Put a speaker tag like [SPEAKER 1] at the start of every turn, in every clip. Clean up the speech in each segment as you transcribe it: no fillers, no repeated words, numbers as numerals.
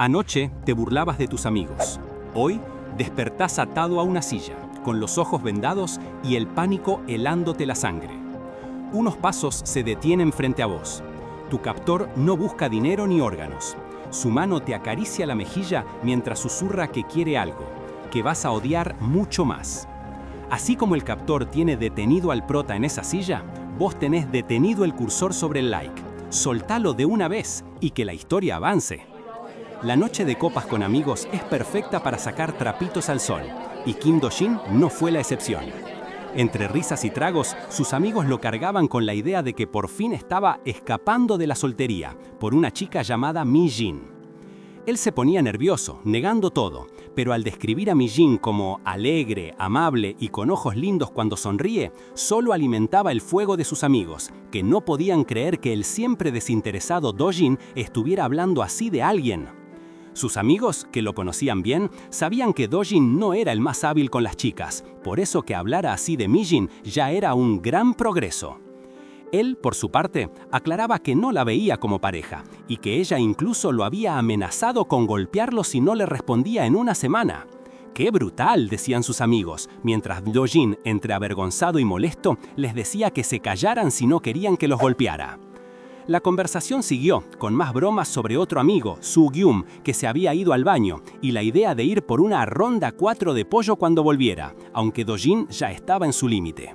[SPEAKER 1] Anoche te burlabas de tus amigos. Hoy despertás atado a una silla, con los ojos vendados y el pánico helándote la sangre. Unos pasos se detienen frente a vos. Tu captor no busca dinero ni órganos. Su mano te acaricia la mejilla mientras susurra que quiere algo, que vas a odiar mucho más. Así como el captor tiene detenido al prota en esa silla, vos tenés detenido el cursor sobre el like. Soltalo de una vez y que la historia avance. La noche de copas con amigos es perfecta para sacar trapitos al sol, y Kim Do-jin no fue la excepción. Entre risas y tragos, sus amigos lo cargaban con la idea de que por fin estaba escapando de la soltería por una chica llamada Mi-jin. Él se ponía nervioso, negando todo, pero al describir a Mi-jin como alegre, amable y con ojos lindos cuando sonríe, solo alimentaba el fuego de sus amigos, que no podían creer que el siempre desinteresado Do-jin estuviera hablando así de alguien. Sus amigos, que lo conocían bien, sabían que Do-jin no era el más hábil con las chicas, por eso que hablara así de Mi-jin ya era un gran progreso. Él, por su parte, aclaraba que no la veía como pareja, y que ella incluso lo había amenazado con golpearlo si no le respondía en una semana. ¡Qué brutal!, decían sus amigos, mientras Do-jin, entre avergonzado y molesto, les decía que se callaran si no querían que los golpeara. La conversación siguió, con más bromas sobre otro amigo, Soo-gyum, que se había ido al baño, y la idea de ir por una ronda 4 de pollo cuando volviera, aunque Do-jin ya estaba en su límite.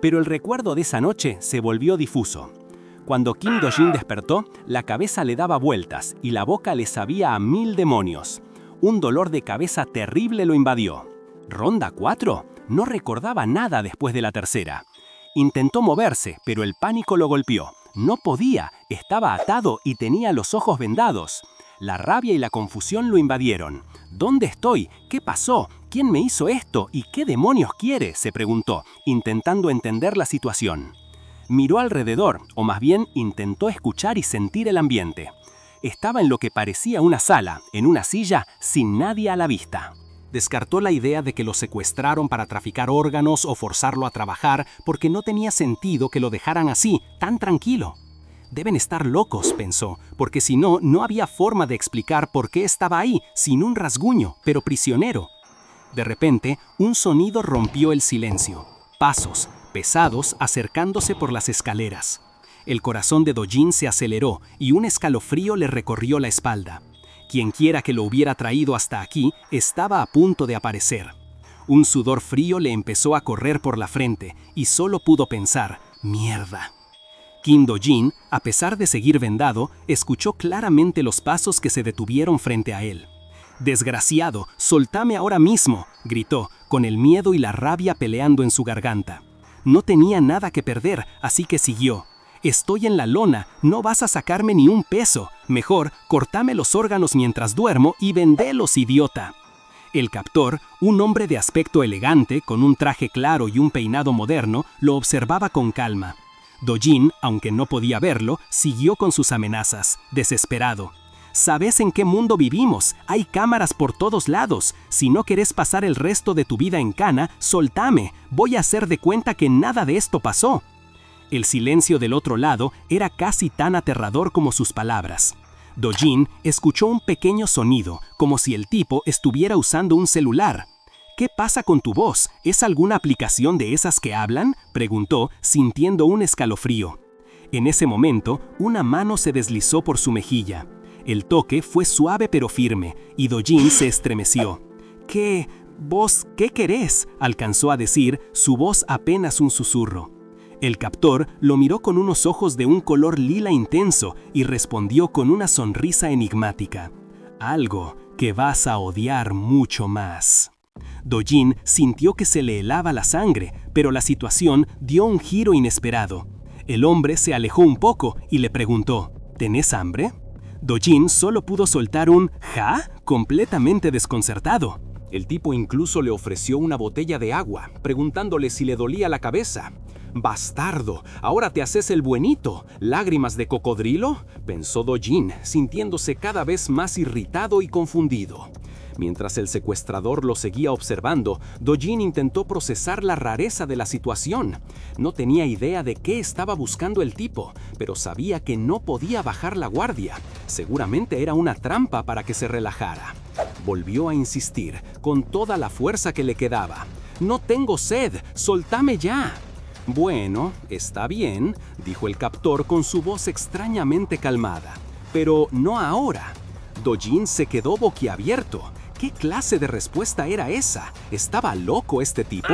[SPEAKER 1] Pero el recuerdo de esa noche se volvió difuso. Cuando Kim Do-jin despertó, la cabeza le daba vueltas y la boca le sabía a 1000 demonios. Un dolor de cabeza terrible lo invadió. ¿Ronda 4? No recordaba nada después de la tercera. Intentó moverse, pero el pánico lo golpeó. No podía, estaba atado y tenía los ojos vendados. La rabia y la confusión lo invadieron. ¿Dónde estoy? ¿Qué pasó? ¿Quién me hizo esto? ¿Y qué demonios quiere?, se preguntó, intentando entender la situación. Miró alrededor, o más bien intentó escuchar y sentir el ambiente. Estaba en lo que parecía una sala, en una silla, sin nadie a la vista. Descartó la idea de que lo secuestraron para traficar órganos o forzarlo a trabajar porque no tenía sentido que lo dejaran así, tan tranquilo. Deben estar locos, pensó, porque si no, no había forma de explicar por qué estaba ahí, sin un rasguño, pero prisionero. De repente, un sonido rompió el silencio. Pasos, pesados, acercándose por las escaleras. El corazón de Do-jin se aceleró y un escalofrío le recorrió la espalda. Quienquiera que lo hubiera traído hasta aquí estaba a punto de aparecer. Un sudor frío le empezó a correr por la frente y solo pudo pensar, ¡mierda! Kim Do-jin, a pesar de seguir vendado, escuchó claramente los pasos que se detuvieron frente a él. «Desgraciado, soltame ahora mismo», gritó, con el miedo y la rabia peleando en su garganta. No tenía nada que perder, así que siguió. «Estoy en la lona, no vas a sacarme ni un peso. Mejor, cortame los órganos mientras duermo y vendélos, idiota». El captor, un hombre de aspecto elegante, con un traje claro y un peinado moderno, lo observaba con calma. Do-jin, aunque no podía verlo, siguió con sus amenazas, desesperado. «¿Sabes en qué mundo vivimos? Hay cámaras por todos lados. Si no querés pasar el resto de tu vida en cana, soltame. Voy a hacer de cuenta que nada de esto pasó». El silencio del otro lado era casi tan aterrador como sus palabras. Do-jin escuchó un pequeño sonido, como si el tipo estuviera usando un celular. «¿Qué pasa con tu voz? ¿Es alguna aplicación de esas que hablan?», preguntó, sintiendo un escalofrío. En ese momento, una mano se deslizó por su mejilla. El toque fue suave pero firme, y Do-jin se estremeció. «¿Qué? ¿Vos qué querés?», alcanzó a decir, su voz apenas un susurro. El captor lo miró con unos ojos de un color lila intenso y respondió con una sonrisa enigmática. «Algo que vas a odiar mucho más». Do-jin sintió que se le helaba la sangre, pero la situación dio un giro inesperado. El hombre se alejó un poco y le preguntó, «¿Tenés hambre?». Do-jin solo pudo soltar un «¿ja?», completamente desconcertado. El tipo incluso le ofreció una botella de agua, preguntándole si le dolía la cabeza. «Bastardo, ahora te haces el buenito. ¿Lágrimas de cocodrilo?», pensó Do-jin, sintiéndose cada vez más irritado y confundido. Mientras el secuestrador lo seguía observando, Do-jin intentó procesar la rareza de la situación. No tenía idea de qué estaba buscando el tipo, pero sabía que no podía bajar la guardia. Seguramente era una trampa para que se relajara. Volvió a insistir, con toda la fuerza que le quedaba. «No tengo sed, soltame ya». «Bueno, está bien», dijo el captor con su voz extrañamente calmada. «Pero no ahora». Do-jin se quedó boquiabierto. ¿Qué clase de respuesta era esa? ¿Estaba loco este tipo?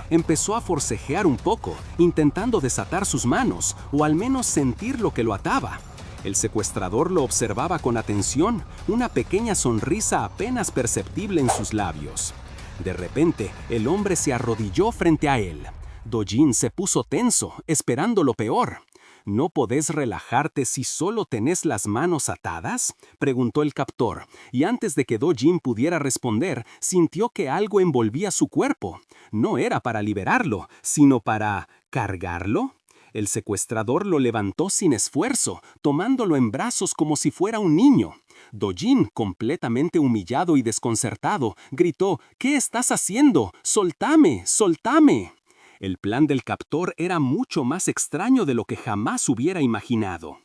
[SPEAKER 1] Empezó a forcejear un poco, intentando desatar sus manos, o al menos sentir lo que lo ataba. El secuestrador lo observaba con atención, una pequeña sonrisa apenas perceptible en sus labios. De repente, el hombre se arrodilló frente a él. Do-jin se puso tenso, esperando lo peor. ¿No podés relajarte si solo tenés las manos atadas?, preguntó el captor, y antes de que Do-jin pudiera responder, sintió que algo envolvía su cuerpo. No era para liberarlo, sino para ¿cargarlo? El secuestrador lo levantó sin esfuerzo, tomándolo en brazos como si fuera un niño. Do-jin, completamente humillado y desconcertado, gritó: «¿Qué estás haciendo? ¡Soltame! ¡Soltame!». El plan del captor era mucho más extraño de lo que jamás hubiera imaginado.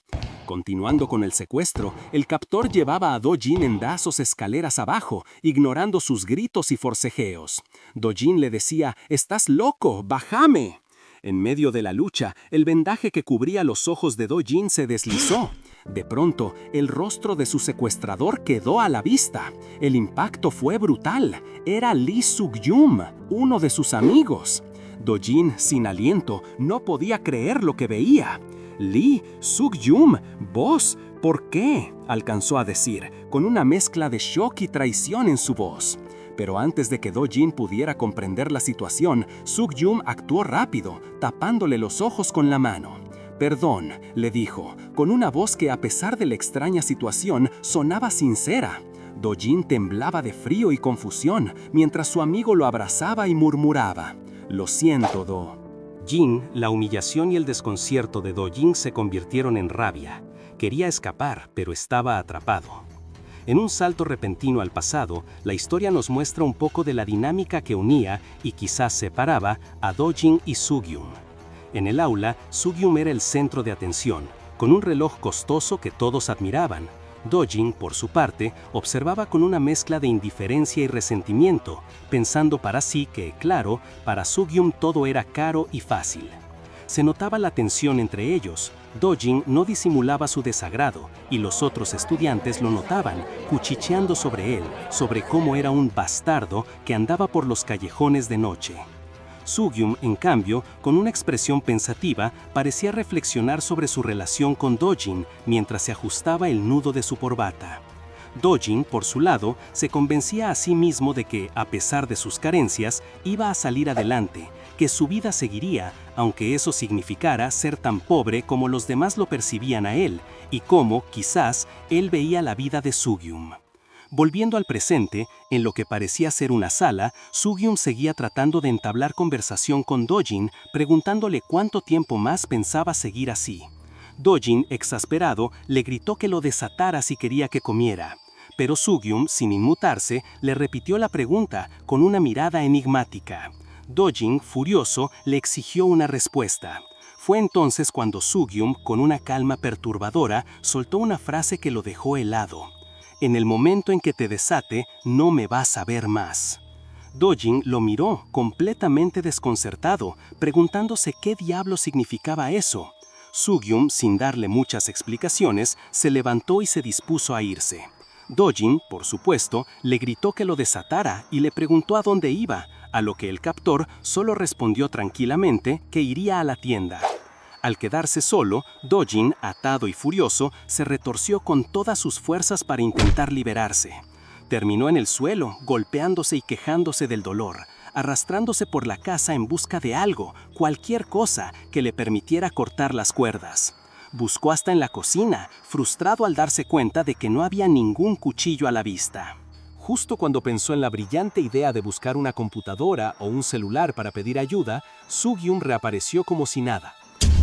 [SPEAKER 1] Continuando con el secuestro, el captor llevaba a Do-jin en brazos escaleras abajo, ignorando sus gritos y forcejeos. Do-jin le decía: «¡Estás loco! ¡Bájame!». En medio de la lucha, el vendaje que cubría los ojos de Do-jin se deslizó. De pronto, el rostro de su secuestrador quedó a la vista. El impacto fue brutal. Era Lee Suk-yum, uno de sus amigos. Do-jin, sin aliento, no podía creer lo que veía. «Lee Suk-yum, ¿vos? ¿Por qué?», alcanzó a decir, con una mezcla de shock y traición en su voz. Pero antes de que Do-jin pudiera comprender la situación, Suk-yum actuó rápido, tapándole los ojos con la mano. «Perdón», le dijo, con una voz que a pesar de la extraña situación sonaba sincera. Do-jin temblaba de frío y confusión, mientras su amigo lo abrazaba y murmuraba: «Lo siento, Do-jin». La humillación y el desconcierto de Do-jin se convirtieron en rabia. Quería escapar, pero estaba atrapado. En un salto repentino al pasado, la historia nos muestra un poco de la dinámica que unía y quizás separaba a Do-jin y Suk-yum. En el aula, Suk-yum era el centro de atención, con un reloj costoso que todos admiraban. Do-jin, por su parte, observaba con una mezcla de indiferencia y resentimiento, pensando para sí que, claro, para Suk-yum todo era caro y fácil. Se notaba la tensión entre ellos. Do-jin no disimulaba su desagrado, y los otros estudiantes lo notaban, cuchicheando sobre él, sobre cómo era un bastardo que andaba por los callejones de noche. Suk-yum, en cambio, con una expresión pensativa, parecía reflexionar sobre su relación con Do-jin mientras se ajustaba el nudo de su corbata. Do-jin, por su lado, se convencía a sí mismo de que, a pesar de sus carencias, iba a salir adelante, que su vida seguiría, aunque eso significara ser tan pobre como los demás lo percibían a él, y como, quizás, él veía la vida de Suk-yum. Volviendo al presente, en lo que parecía ser una sala, Suk-yum seguía tratando de entablar conversación con Do-jin, preguntándole cuánto tiempo más pensaba seguir así. Do-jin, exasperado, le gritó que lo desatara si quería que comiera. Pero Suk-yum, sin inmutarse, le repitió la pregunta con una mirada enigmática. Do-jin, furioso, le exigió una respuesta. Fue entonces cuando Suk-yum, con una calma perturbadora, soltó una frase que lo dejó helado. «En el momento en que te desate, no me vas a ver más». Do-jin lo miró, completamente desconcertado, preguntándose qué diablo significaba eso. Suk-yum, sin darle muchas explicaciones, se levantó y se dispuso a irse. Do-jin, por supuesto, le gritó que lo desatara y le preguntó a dónde iba, a lo que el captor solo respondió tranquilamente que iría a la tienda. Al quedarse solo, Do-jin, atado y furioso, se retorció con todas sus fuerzas para intentar liberarse. Terminó en el suelo, golpeándose y quejándose del dolor, arrastrándose por la casa en busca de algo, cualquier cosa, que le permitiera cortar las cuerdas. Buscó hasta en la cocina, frustrado al darse cuenta de que no había ningún cuchillo a la vista. Justo cuando pensó en la brillante idea de buscar una computadora o un celular para pedir ayuda, Suk-yum reapareció como si nada.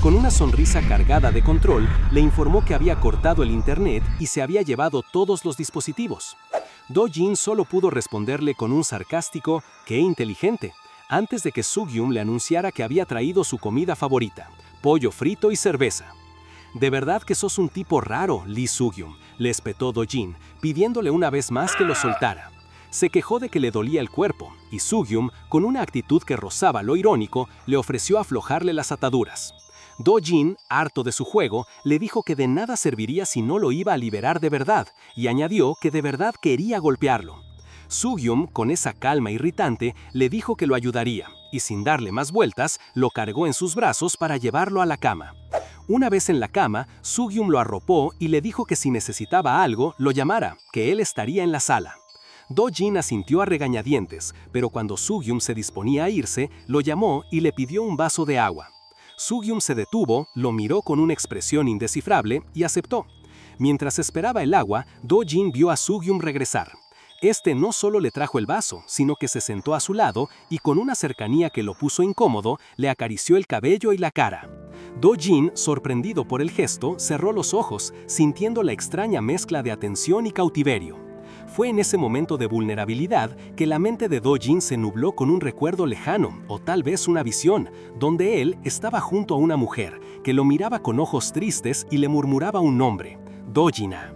[SPEAKER 1] Con una sonrisa cargada de control, le informó que había cortado el internet y se había llevado todos los dispositivos. Do-jin solo pudo responderle con un sarcástico «¡Qué inteligente!», antes de que Soo-gyum le anunciara que había traído su comida favorita, pollo frito y cerveza. «De verdad que sos un tipo raro, Lee Soo-gyum», le espetó Do-jin, pidiéndole una vez más que lo soltara. Se quejó de que le dolía el cuerpo, y Soo-gyum, con una actitud que rozaba lo irónico, le ofreció aflojarle las ataduras. Do-jin, harto de su juego, le dijo que de nada serviría si no lo iba a liberar de verdad, y añadió que de verdad quería golpearlo. Soo-gyum, con esa calma irritante, le dijo que lo ayudaría, y sin darle más vueltas, lo cargó en sus brazos para llevarlo a la cama. Una vez en la cama, Soo-gyum lo arropó y le dijo que si necesitaba algo, lo llamara, que él estaría en la sala. Do-jin asintió a regañadientes, pero cuando Soo-gyum se disponía a irse, lo llamó y le pidió un vaso de agua. Soo-gyum se detuvo, lo miró con una expresión indescifrable y aceptó. Mientras esperaba el agua, Do-jin vio a Soo-gyum regresar. Este no solo le trajo el vaso, sino que se sentó a su lado y con una cercanía que lo puso incómodo, le acarició el cabello y la cara. Do-jin, sorprendido por el gesto, cerró los ojos, sintiendo la extraña mezcla de atención y cautiverio. Fue en ese momento de vulnerabilidad que la mente de Do-jin se nubló con un recuerdo lejano, o tal vez una visión, donde él estaba junto a una mujer, que lo miraba con ojos tristes y le murmuraba un nombre, Do-jina.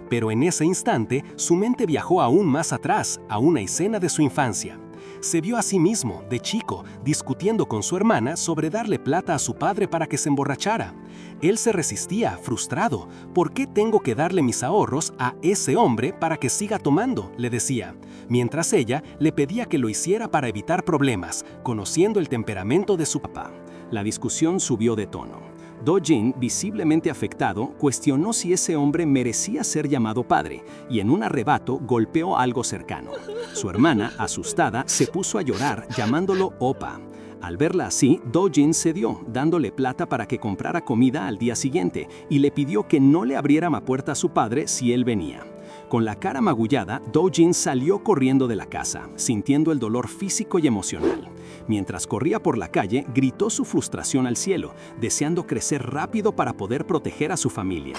[SPEAKER 1] Pero en ese instante, su mente viajó aún más atrás, a una escena de su infancia. Se vio a sí mismo, de chico, discutiendo con su hermana sobre darle plata a su padre para que se emborrachara. Él se resistía, frustrado. «¿Por qué tengo que darle mis ahorros a ese hombre para que siga tomando?», le decía, mientras ella le pedía que lo hiciera para evitar problemas, conociendo el temperamento de su papá. La discusión subió de tono. Do-jin, visiblemente afectado, cuestionó si ese hombre merecía ser llamado padre y en un arrebato golpeó algo cercano. Su hermana, asustada, se puso a llorar llamándolo opa. Al verla así, Do-jin cedió, dándole plata para que comprara comida al día siguiente y le pidió que no le abriera la puerta a su padre si él venía. Con la cara magullada, Do-jin salió corriendo de la casa, sintiendo el dolor físico y emocional. Mientras corría por la calle, gritó su frustración al cielo, deseando crecer rápido para poder proteger a su familia.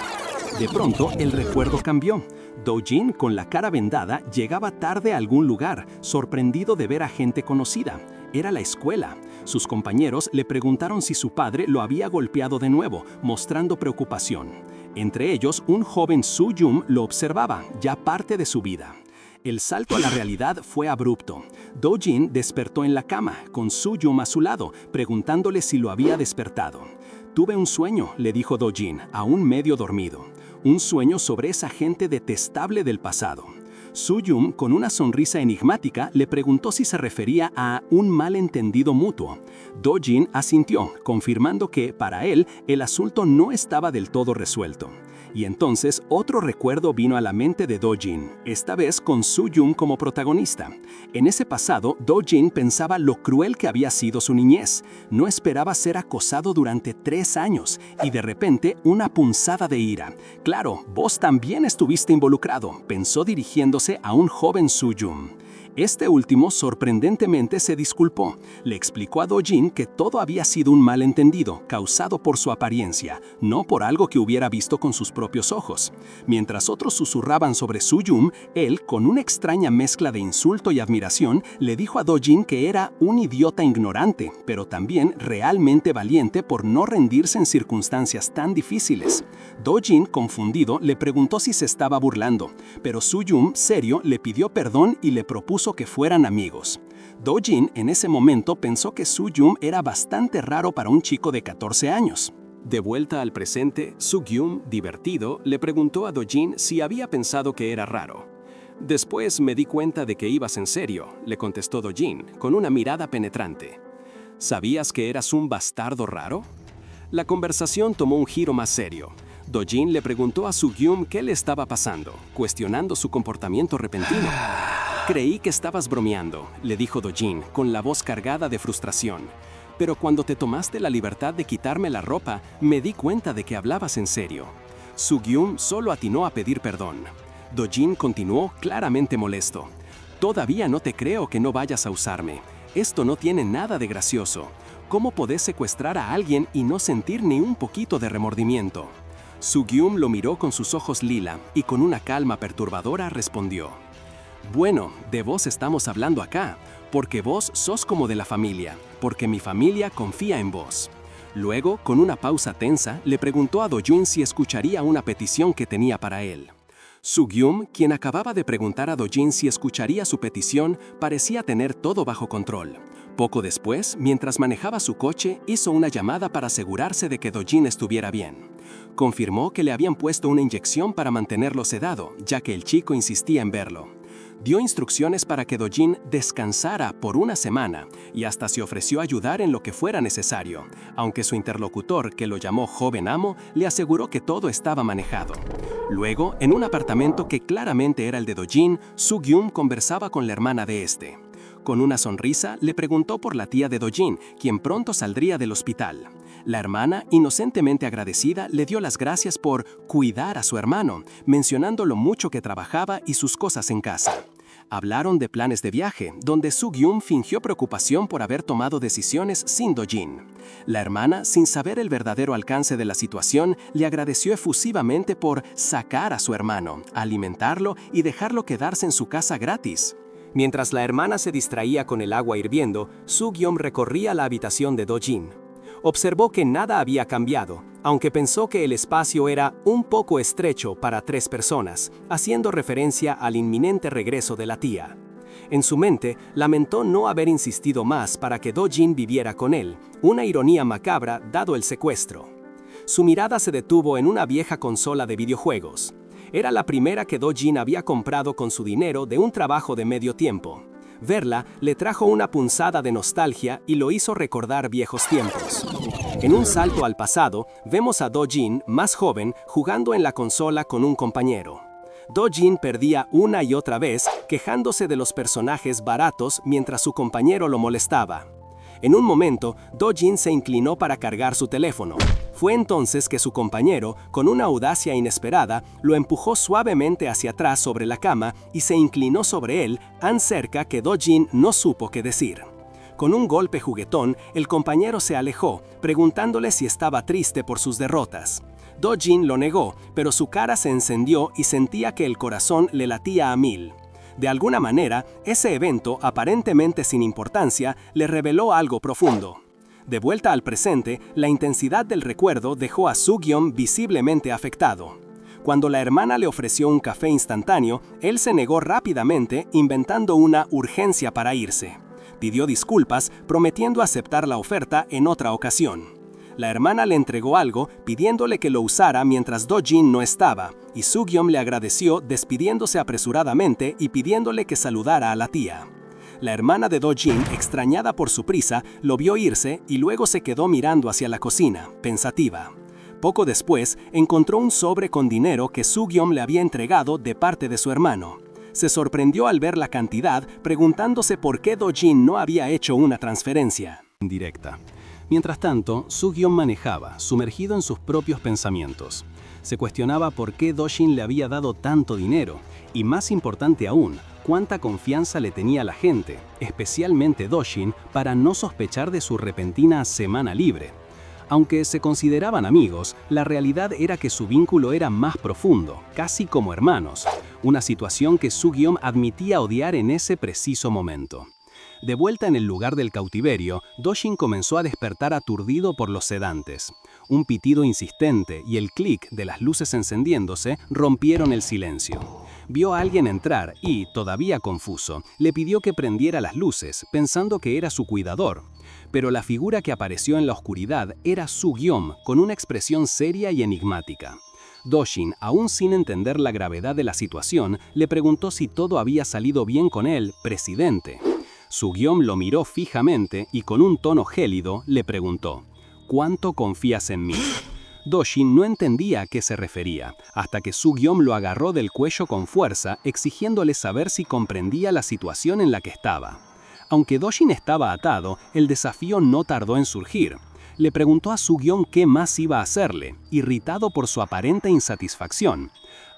[SPEAKER 1] De pronto, el recuerdo cambió. Do-jin, con la cara vendada, llegaba tarde a algún lugar, sorprendido de ver a gente conocida. Era la escuela. Sus compañeros le preguntaron si su padre lo había golpeado de nuevo, mostrando preocupación. Entre ellos, un joven Soo-gyum lo observaba, ya parte de su vida. El salto a la realidad fue abrupto. Do-jin despertó en la cama, con Soo-gyum a su lado, preguntándole si lo había despertado. «Tuve un sueño», le dijo Do-jin, aún medio dormido. «Un sueño sobre esa gente detestable del pasado». Soo-gyum, con una sonrisa enigmática, le preguntó si se refería a un malentendido mutuo. Do-jin asintió, confirmando que, para él, el asunto no estaba del todo resuelto. Y entonces otro recuerdo vino a la mente de Do-jin, esta vez con Soo-gyum como protagonista. En ese pasado, Do-jin pensaba lo cruel que había sido su niñez. No esperaba ser acosado durante 3 años y de repente una punzada de ira. «Claro, vos también estuviste involucrado», pensó dirigiéndose a un joven Soo-gyum. Este último sorprendentemente se disculpó. Le explicó a Do-jin que todo había sido un malentendido causado por su apariencia, no por algo que hubiera visto con sus propios ojos. Mientras otros susurraban sobre Soo-gyum, él, con una extraña mezcla de insulto y admiración, le dijo a Do-jin que era un idiota ignorante, pero también realmente valiente por no rendirse en circunstancias tan difíciles. Do-jin, confundido, le preguntó si se estaba burlando, pero Soo-gyum, serio, le pidió perdón y le propuso que fueran amigos. Do-jin en ese momento pensó que Soo-gyum era bastante raro para un chico de 14 años. De vuelta al presente, Soo-gyum, divertido, le preguntó a Do-jin si había pensado que era raro. «Después me di cuenta de que ibas en serio», le contestó Do-jin, con una mirada penetrante. «¿Sabías que eras un bastardo raro?». La conversación tomó un giro más serio. Do-jin le preguntó a Soo-gyum qué le estaba pasando, cuestionando su comportamiento repentino. «Creí que estabas bromeando», le dijo Do-jin, con la voz cargada de frustración. «Pero cuando te tomaste la libertad de quitarme la ropa, me di cuenta de que hablabas en serio». Soo-gyum solo atinó a pedir perdón. Do-jin continuó claramente molesto. «Todavía no te creo que no vayas a usarme. Esto no tiene nada de gracioso.
[SPEAKER 2] ¿Cómo podés secuestrar a alguien y no sentir ni un poquito de remordimiento? Soo-gyum lo miró con sus ojos lila y con una calma perturbadora respondió: «Bueno, de vos estamos hablando acá, porque vos sos como de la familia, porque mi familia confía en vos». Luego, con una pausa tensa, le preguntó a Do-jin si escucharía una petición que tenía para él. Soo-gyum, quien acababa de preguntar a Do-jin si escucharía su petición, parecía tener todo bajo control. Poco después, mientras manejaba su coche, hizo una llamada para asegurarse de que Do-jin estuviera bien. Confirmó que le habían puesto una inyección para mantenerlo sedado, ya que el chico insistía en verlo. Dio instrucciones para que Do-jin descansara por una semana y hasta se ofreció a ayudar en lo que fuera necesario, aunque su interlocutor, que lo llamó joven amo, le aseguró que todo estaba manejado. Luego, en un apartamento que claramente era el de Do-jin, Soo-gyum conversaba con la hermana de este. Con una sonrisa, le preguntó por la tía de Do-jin, quien pronto saldría del hospital. La hermana, inocentemente agradecida, le dio las gracias por cuidar a su hermano, mencionando lo mucho que trabajaba y sus cosas en casa. Hablaron de planes de viaje, donde Soo-gyum fingió preocupación por haber tomado decisiones sin Do-jin. La hermana, sin saber el verdadero alcance de la situación, le agradeció efusivamente por sacar a su hermano, alimentarlo y dejarlo quedarse en su casa gratis.
[SPEAKER 1] Mientras la hermana se distraía con el agua hirviendo, Soo-gyum recorría la habitación de Do-jin. Observó que nada había cambiado, aunque pensó que el espacio era un poco estrecho para 3 personas, haciendo referencia al inminente regreso de la tía. En su mente, lamentó no haber insistido más para que Do-jin viviera con él, una ironía macabra dado el secuestro. Su mirada se detuvo en una vieja consola de videojuegos. Era la primera que Do-jin había comprado con su dinero de un trabajo de medio tiempo. Verla le trajo una punzada de nostalgia y lo hizo recordar viejos tiempos. En un salto al pasado, vemos a Do-jin, más joven, jugando en la consola con un compañero. Do-jin perdía una y otra vez, quejándose de los personajes baratos mientras su compañero lo molestaba. En un momento, Do-jin se inclinó para cargar su teléfono. Fue entonces que su compañero, con una audacia inesperada, lo empujó suavemente hacia atrás sobre la cama y se inclinó sobre él, tan cerca que Do-jin no supo qué decir. Con un golpe juguetón, el compañero se alejó, preguntándole si estaba triste por sus derrotas. Do-jin lo negó, pero su cara se encendió y sentía que el corazón le latía a 1000. De alguna manera, ese evento, aparentemente sin importancia, le reveló algo profundo. De vuelta al presente, la intensidad del recuerdo dejó a Soo-gyum visiblemente afectado. Cuando la hermana le ofreció un café instantáneo, él se negó rápidamente, inventando una urgencia para irse. Pidió disculpas, prometiendo aceptar la oferta en otra ocasión. La hermana le entregó algo, pidiéndole que lo usara mientras Do-jin no estaba, y Soo-gyum le agradeció despidiéndose apresuradamente y pidiéndole que saludara a la tía. La hermana de Do-jin, extrañada por su prisa, lo vio irse y luego se quedó mirando hacia la cocina, pensativa. Poco después, encontró un sobre con dinero que Soo-gyum le había entregado de parte de su hermano. Se sorprendió al ver la cantidad, preguntándose por qué Do-jin no había hecho una transferencia
[SPEAKER 2] indirecta. Mientras tanto, Soo-gyum manejaba, sumergido en sus propios pensamientos. Se cuestionaba por qué Do-jin le había dado tanto dinero, y más importante aún, cuánta confianza le tenía a la gente, especialmente Do-jin, para no sospechar de su repentina semana libre. Aunque se consideraban amigos, la realidad era que su vínculo era más profundo, casi como hermanos, una situación que Soo-gyum admitía odiar en ese preciso momento. De vuelta en el lugar del cautiverio, Do-jin comenzó a despertar aturdido por los sedantes. Un pitido insistente y el clic de las luces encendiéndose rompieron el silencio. Vio a alguien entrar y, todavía confuso, le pidió que prendiera las luces, pensando que era su cuidador. Pero la figura que apareció en la oscuridad era Soo-gyum, con una expresión seria y enigmática. Do-jin, aún sin entender la gravedad de la situación, le preguntó si todo había salido bien con él, presidente. Soo-gyum lo miró fijamente y con un tono gélido le preguntó: ¿cuánto confías en mí? Do-jin no entendía a qué se refería, hasta que Soo-gyum lo agarró del cuello con fuerza, exigiéndole saber si comprendía la situación en la que estaba. Aunque Do-jin estaba atado, el desafío no tardó en surgir. Le preguntó a Soo-gyun qué más iba a hacerle, irritado por su aparente insatisfacción.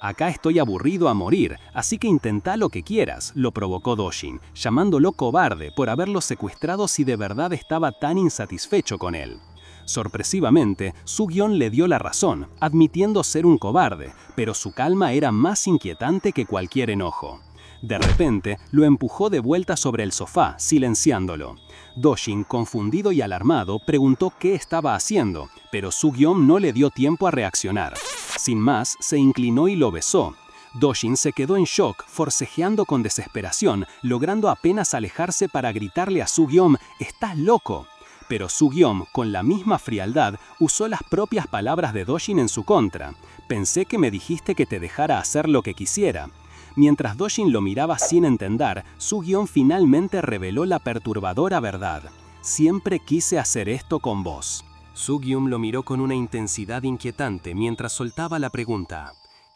[SPEAKER 2] «Acá estoy aburrido a morir, así que intenta lo que quieras», lo provocó Do-jin, llamándolo cobarde por haberlo secuestrado si de verdad estaba tan insatisfecho con él. Sorpresivamente, Soo-gyun le dio la razón, admitiendo ser un cobarde, pero su calma era más inquietante que cualquier enojo. De repente, lo empujó de vuelta sobre el sofá, silenciándolo. Do-jin, confundido y alarmado, preguntó qué estaba haciendo, pero Soo-gyun no le dio tiempo a reaccionar. Sin más, se inclinó y lo besó. Do-jin se quedó en shock, forcejeando con desesperación, logrando apenas alejarse para gritarle a Soo-gyun: «¡Estás loco!». Pero Soo-gyun, con la misma frialdad, usó las propias palabras de Do-jin en su contra. «Pensé que me dijiste que te dejara hacer lo que quisiera». Mientras Do-jin lo miraba sin entender, Soo-gyun finalmente reveló la perturbadora verdad. «Siempre quise hacer esto con vos». Soo-gyun lo miró con una intensidad inquietante mientras soltaba la pregunta: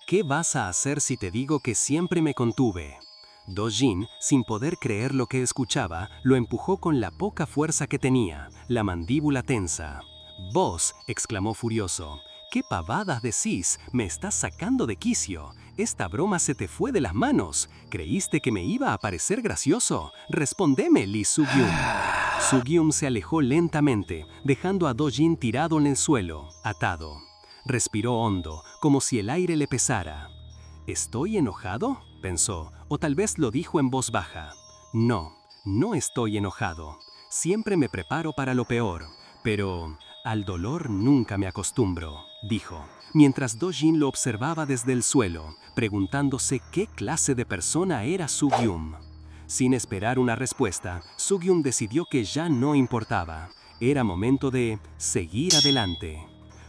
[SPEAKER 2] «¿Qué vas a hacer si te digo que siempre me contuve?». Do-jin, sin poder creer lo que escuchaba, lo empujó con la poca fuerza que tenía, la mandíbula tensa. «¿Vos?», exclamó furioso. «¿Qué pavadas decís? Me estás sacando de quicio. Esta broma se te fue de las manos. ¿Creíste que me iba a parecer gracioso? Respóndeme, Lee Soo-gyun». Soo-gyun se alejó lentamente, dejando a Do-jin tirado en el suelo, atado. Respiró hondo, como si el aire le pesara. «¿Estoy enojado?», pensó, o tal vez lo dijo en voz baja. «No, no estoy enojado. Siempre me preparo para lo peor, pero al dolor nunca me acostumbro», dijo, mientras Do-jin lo observaba desde el suelo, preguntándose qué clase de persona era Soo-gyun. Sin esperar una respuesta, Soo-gyun decidió que ya no importaba. Era momento de seguir adelante.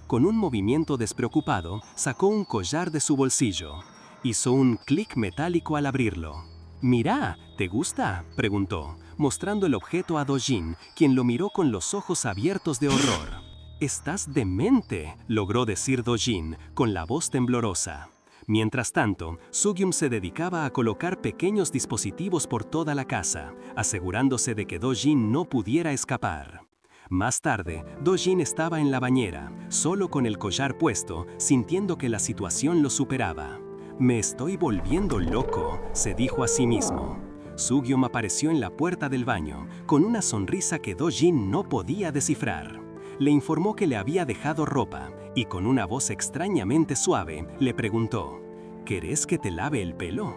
[SPEAKER 2] Con un movimiento despreocupado, sacó un collar de su bolsillo. Hizo un clic metálico al abrirlo. «Mirá, ¿te gusta?», preguntó, mostrando el objeto a Do-jin, quien lo miró con los ojos abiertos de horror. «Estás demente», logró decir Do-jin, con la voz temblorosa. Mientras tanto, Soo-gyun se dedicaba a colocar pequeños dispositivos por toda la casa, asegurándose de que Do-jin no pudiera escapar. Más tarde, Do-jin estaba en la bañera, solo con el collar puesto, sintiendo que la situación lo superaba. «Me estoy volviendo loco», se dijo a sí mismo. Soo-gyun apareció en la puerta del baño, con una sonrisa que Do-jin no podía descifrar. Le informó que le había dejado ropa, y con una voz extrañamente suave, le preguntó: «¿Querés que te lave el pelo?».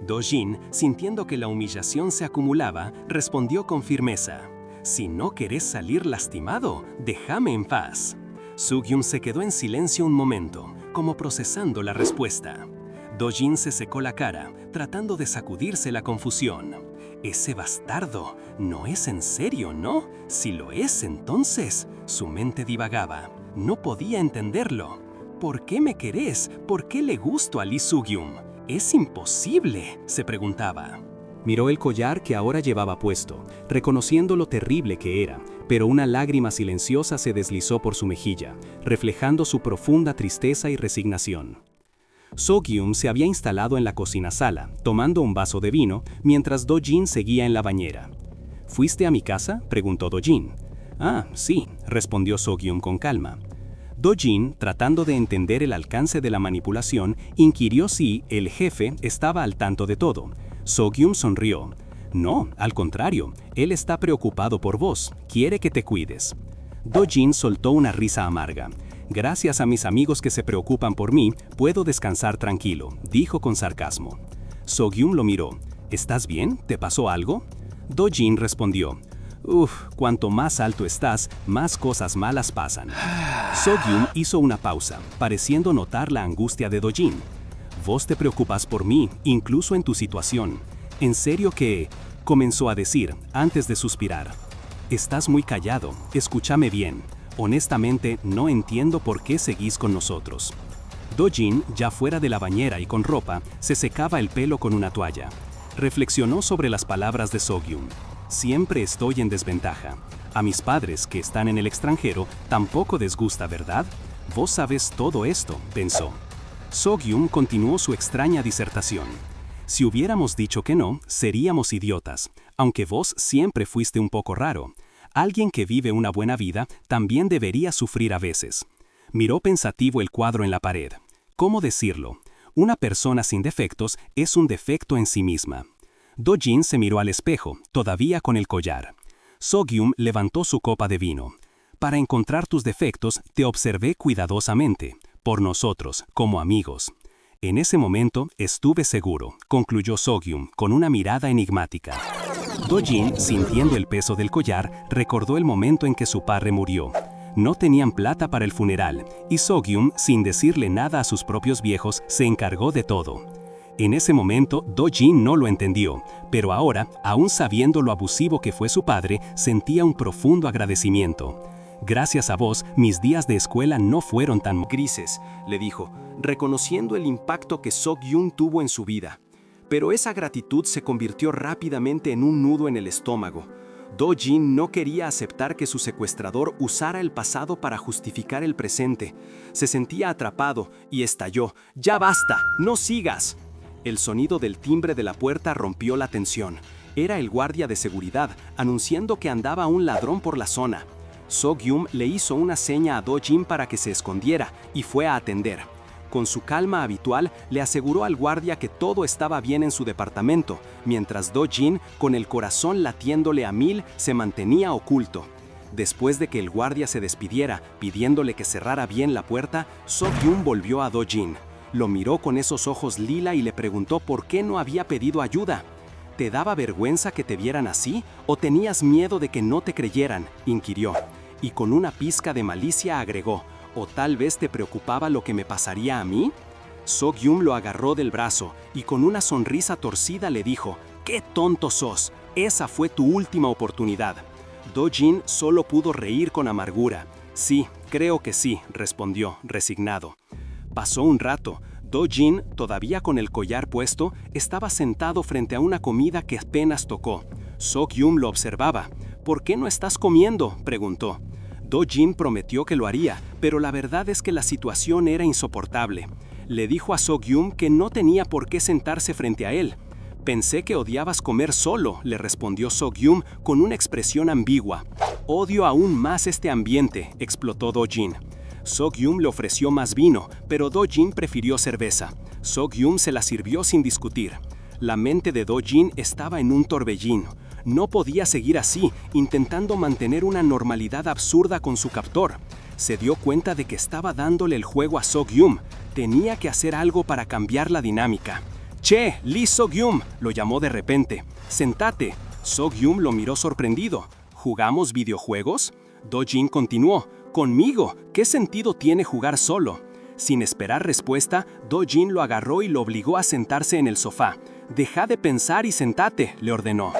[SPEAKER 2] Do-jin, sintiendo que la humillación se acumulaba, respondió con firmeza: «Si no querés salir lastimado, déjame en paz». Soo-gyun se quedó en silencio un momento, como procesando la respuesta. Do-jin se secó la cara, tratando de sacudirse la confusión. «Ese bastardo, no es en serio, ¿no? Si lo es, entonces…». Su mente divagaba. No podía entenderlo. «¿Por qué me querés? ¿Por qué le gusto a Lee Soo-gyun? Es imposible», se preguntaba. Miró el collar que ahora llevaba puesto, reconociendo lo terrible que era, pero una lágrima silenciosa se deslizó por su mejilla, reflejando su profunda tristeza y resignación. Soo-gyun se había instalado en la cocina-sala, tomando un vaso de vino, mientras Do-jin seguía en la bañera. «¿Fuiste a mi casa?», preguntó Do-jin. «Ah, sí», respondió Soo-gyun con calma. Do-jin, tratando de entender el alcance de la manipulación, inquirió si el jefe estaba al tanto de todo. Soo-gyun sonrió. «No, al contrario, él está preocupado por vos, quiere que te cuides». Do-jin soltó una risa amarga. «Gracias a mis amigos que se preocupan por mí, puedo descansar tranquilo», dijo con sarcasmo. Soo-gyun lo miró. «¿Estás bien? ¿Te pasó algo?». Do-jin respondió: cuanto más alto estás, más cosas malas pasan». Soo-gyun hizo una pausa, pareciendo notar la angustia de Do-jin. «Vos te preocupas por mí, incluso en tu situación. ¿En serio que…?», comenzó a decir, antes de suspirar. «Estás muy callado, escúchame bien. Honestamente, no entiendo por qué seguís con nosotros». Do-jin, ya fuera de la bañera y con ropa, se secaba el pelo con una toalla. Reflexionó sobre las palabras de Soo-gyun. «Siempre estoy en desventaja. A mis padres, que están en el extranjero, tampoco les gusta, ¿verdad? Vos sabes todo esto», pensó. Soo-gyun continuó su extraña disertación. «Si hubiéramos dicho que no, seríamos idiotas, aunque vos siempre fuiste un poco raro. Alguien que vive una buena vida también debería sufrir a veces. Miró pensativo el cuadro en la pared. ¿Cómo decirlo? Una persona sin defectos es un defecto en sí misma. Do-jin se miró al espejo, todavía con el collar. So-gyum levantó su copa de vino. Para encontrar tus defectos, te observé cuidadosamente, por nosotros, como amigos. En ese momento estuve seguro, concluyó So-gyum con una mirada enigmática. Do-jin, sintiendo el peso del collar, recordó el momento en que su padre murió. No tenían plata para el funeral, y So-gyum, sin decirle nada a sus propios viejos, se encargó de todo. En ese momento, Do-jin no lo entendió, pero ahora, aún sabiendo lo abusivo que fue su padre, sentía un profundo agradecimiento. Gracias a vos, mis días de escuela no fueron tan
[SPEAKER 1] grises, le dijo, reconociendo el impacto que So-gyum tuvo en su vida. Pero esa gratitud se convirtió rápidamente en un nudo en el estómago. Do-jin no quería aceptar que su secuestrador usara el pasado para justificar el presente. Se sentía atrapado y estalló. ¡Ya basta! ¡No sigas! El sonido del timbre de la puerta rompió la tensión. Era el guardia de seguridad, anunciando que andaba un ladrón por la zona. So-gyum le hizo una seña a Do-jin para que se escondiera y fue a atender. Con su calma habitual, le aseguró al guardia que todo estaba bien en su departamento, mientras Do-jin, con el corazón latiéndole a 1000, se mantenía oculto. Después de que el guardia se despidiera, pidiéndole que cerrara bien la puerta, So-gyum volvió a Do-jin. Lo miró con esos ojos lila y le preguntó por qué no había pedido ayuda. ¿Te daba vergüenza que te vieran así o tenías miedo de que no te creyeran?, inquirió. Y con una pizca de malicia agregó, ¿o tal vez te preocupaba lo que me pasaría a mí? So-gyum lo agarró del brazo y con una sonrisa torcida le dijo, ¡qué tonto sos! Esa fue tu última oportunidad. Do-jin solo pudo reír con amargura. Sí, creo que sí, respondió, resignado. Pasó un rato. Do-jin, todavía con el collar puesto, estaba sentado frente a una comida que apenas tocó. So-gyum lo observaba. ¿Por qué no estás comiendo?, preguntó. Do-jin prometió que lo haría, pero la verdad es que la situación era insoportable. Le dijo a So-gyum que no tenía por qué sentarse frente a él. Pensé que odiabas comer solo, le respondió So-gyum con una expresión ambigua. Odio aún más este ambiente, explotó Do-jin. So-gyum le ofreció más vino, pero Do-jin prefirió cerveza. So-gyum se la sirvió sin discutir. La mente de Do-jin estaba en un torbellino. No podía seguir así, intentando mantener una normalidad absurda con su captor. Se dio cuenta de que estaba dándole el juego a So-gyum. Tenía que hacer algo para cambiar la dinámica. «Che, Lee So-gyum», lo llamó de repente. «Sentate». So-gyum lo miró sorprendido. ¿Jugamos videojuegos? Do-jin continuó. «¿Conmigo? ¿Qué sentido tiene jugar solo?» Sin esperar respuesta, Do-jin lo agarró y lo obligó a sentarse en el sofá. «Deja de pensar y sentate», le ordenó.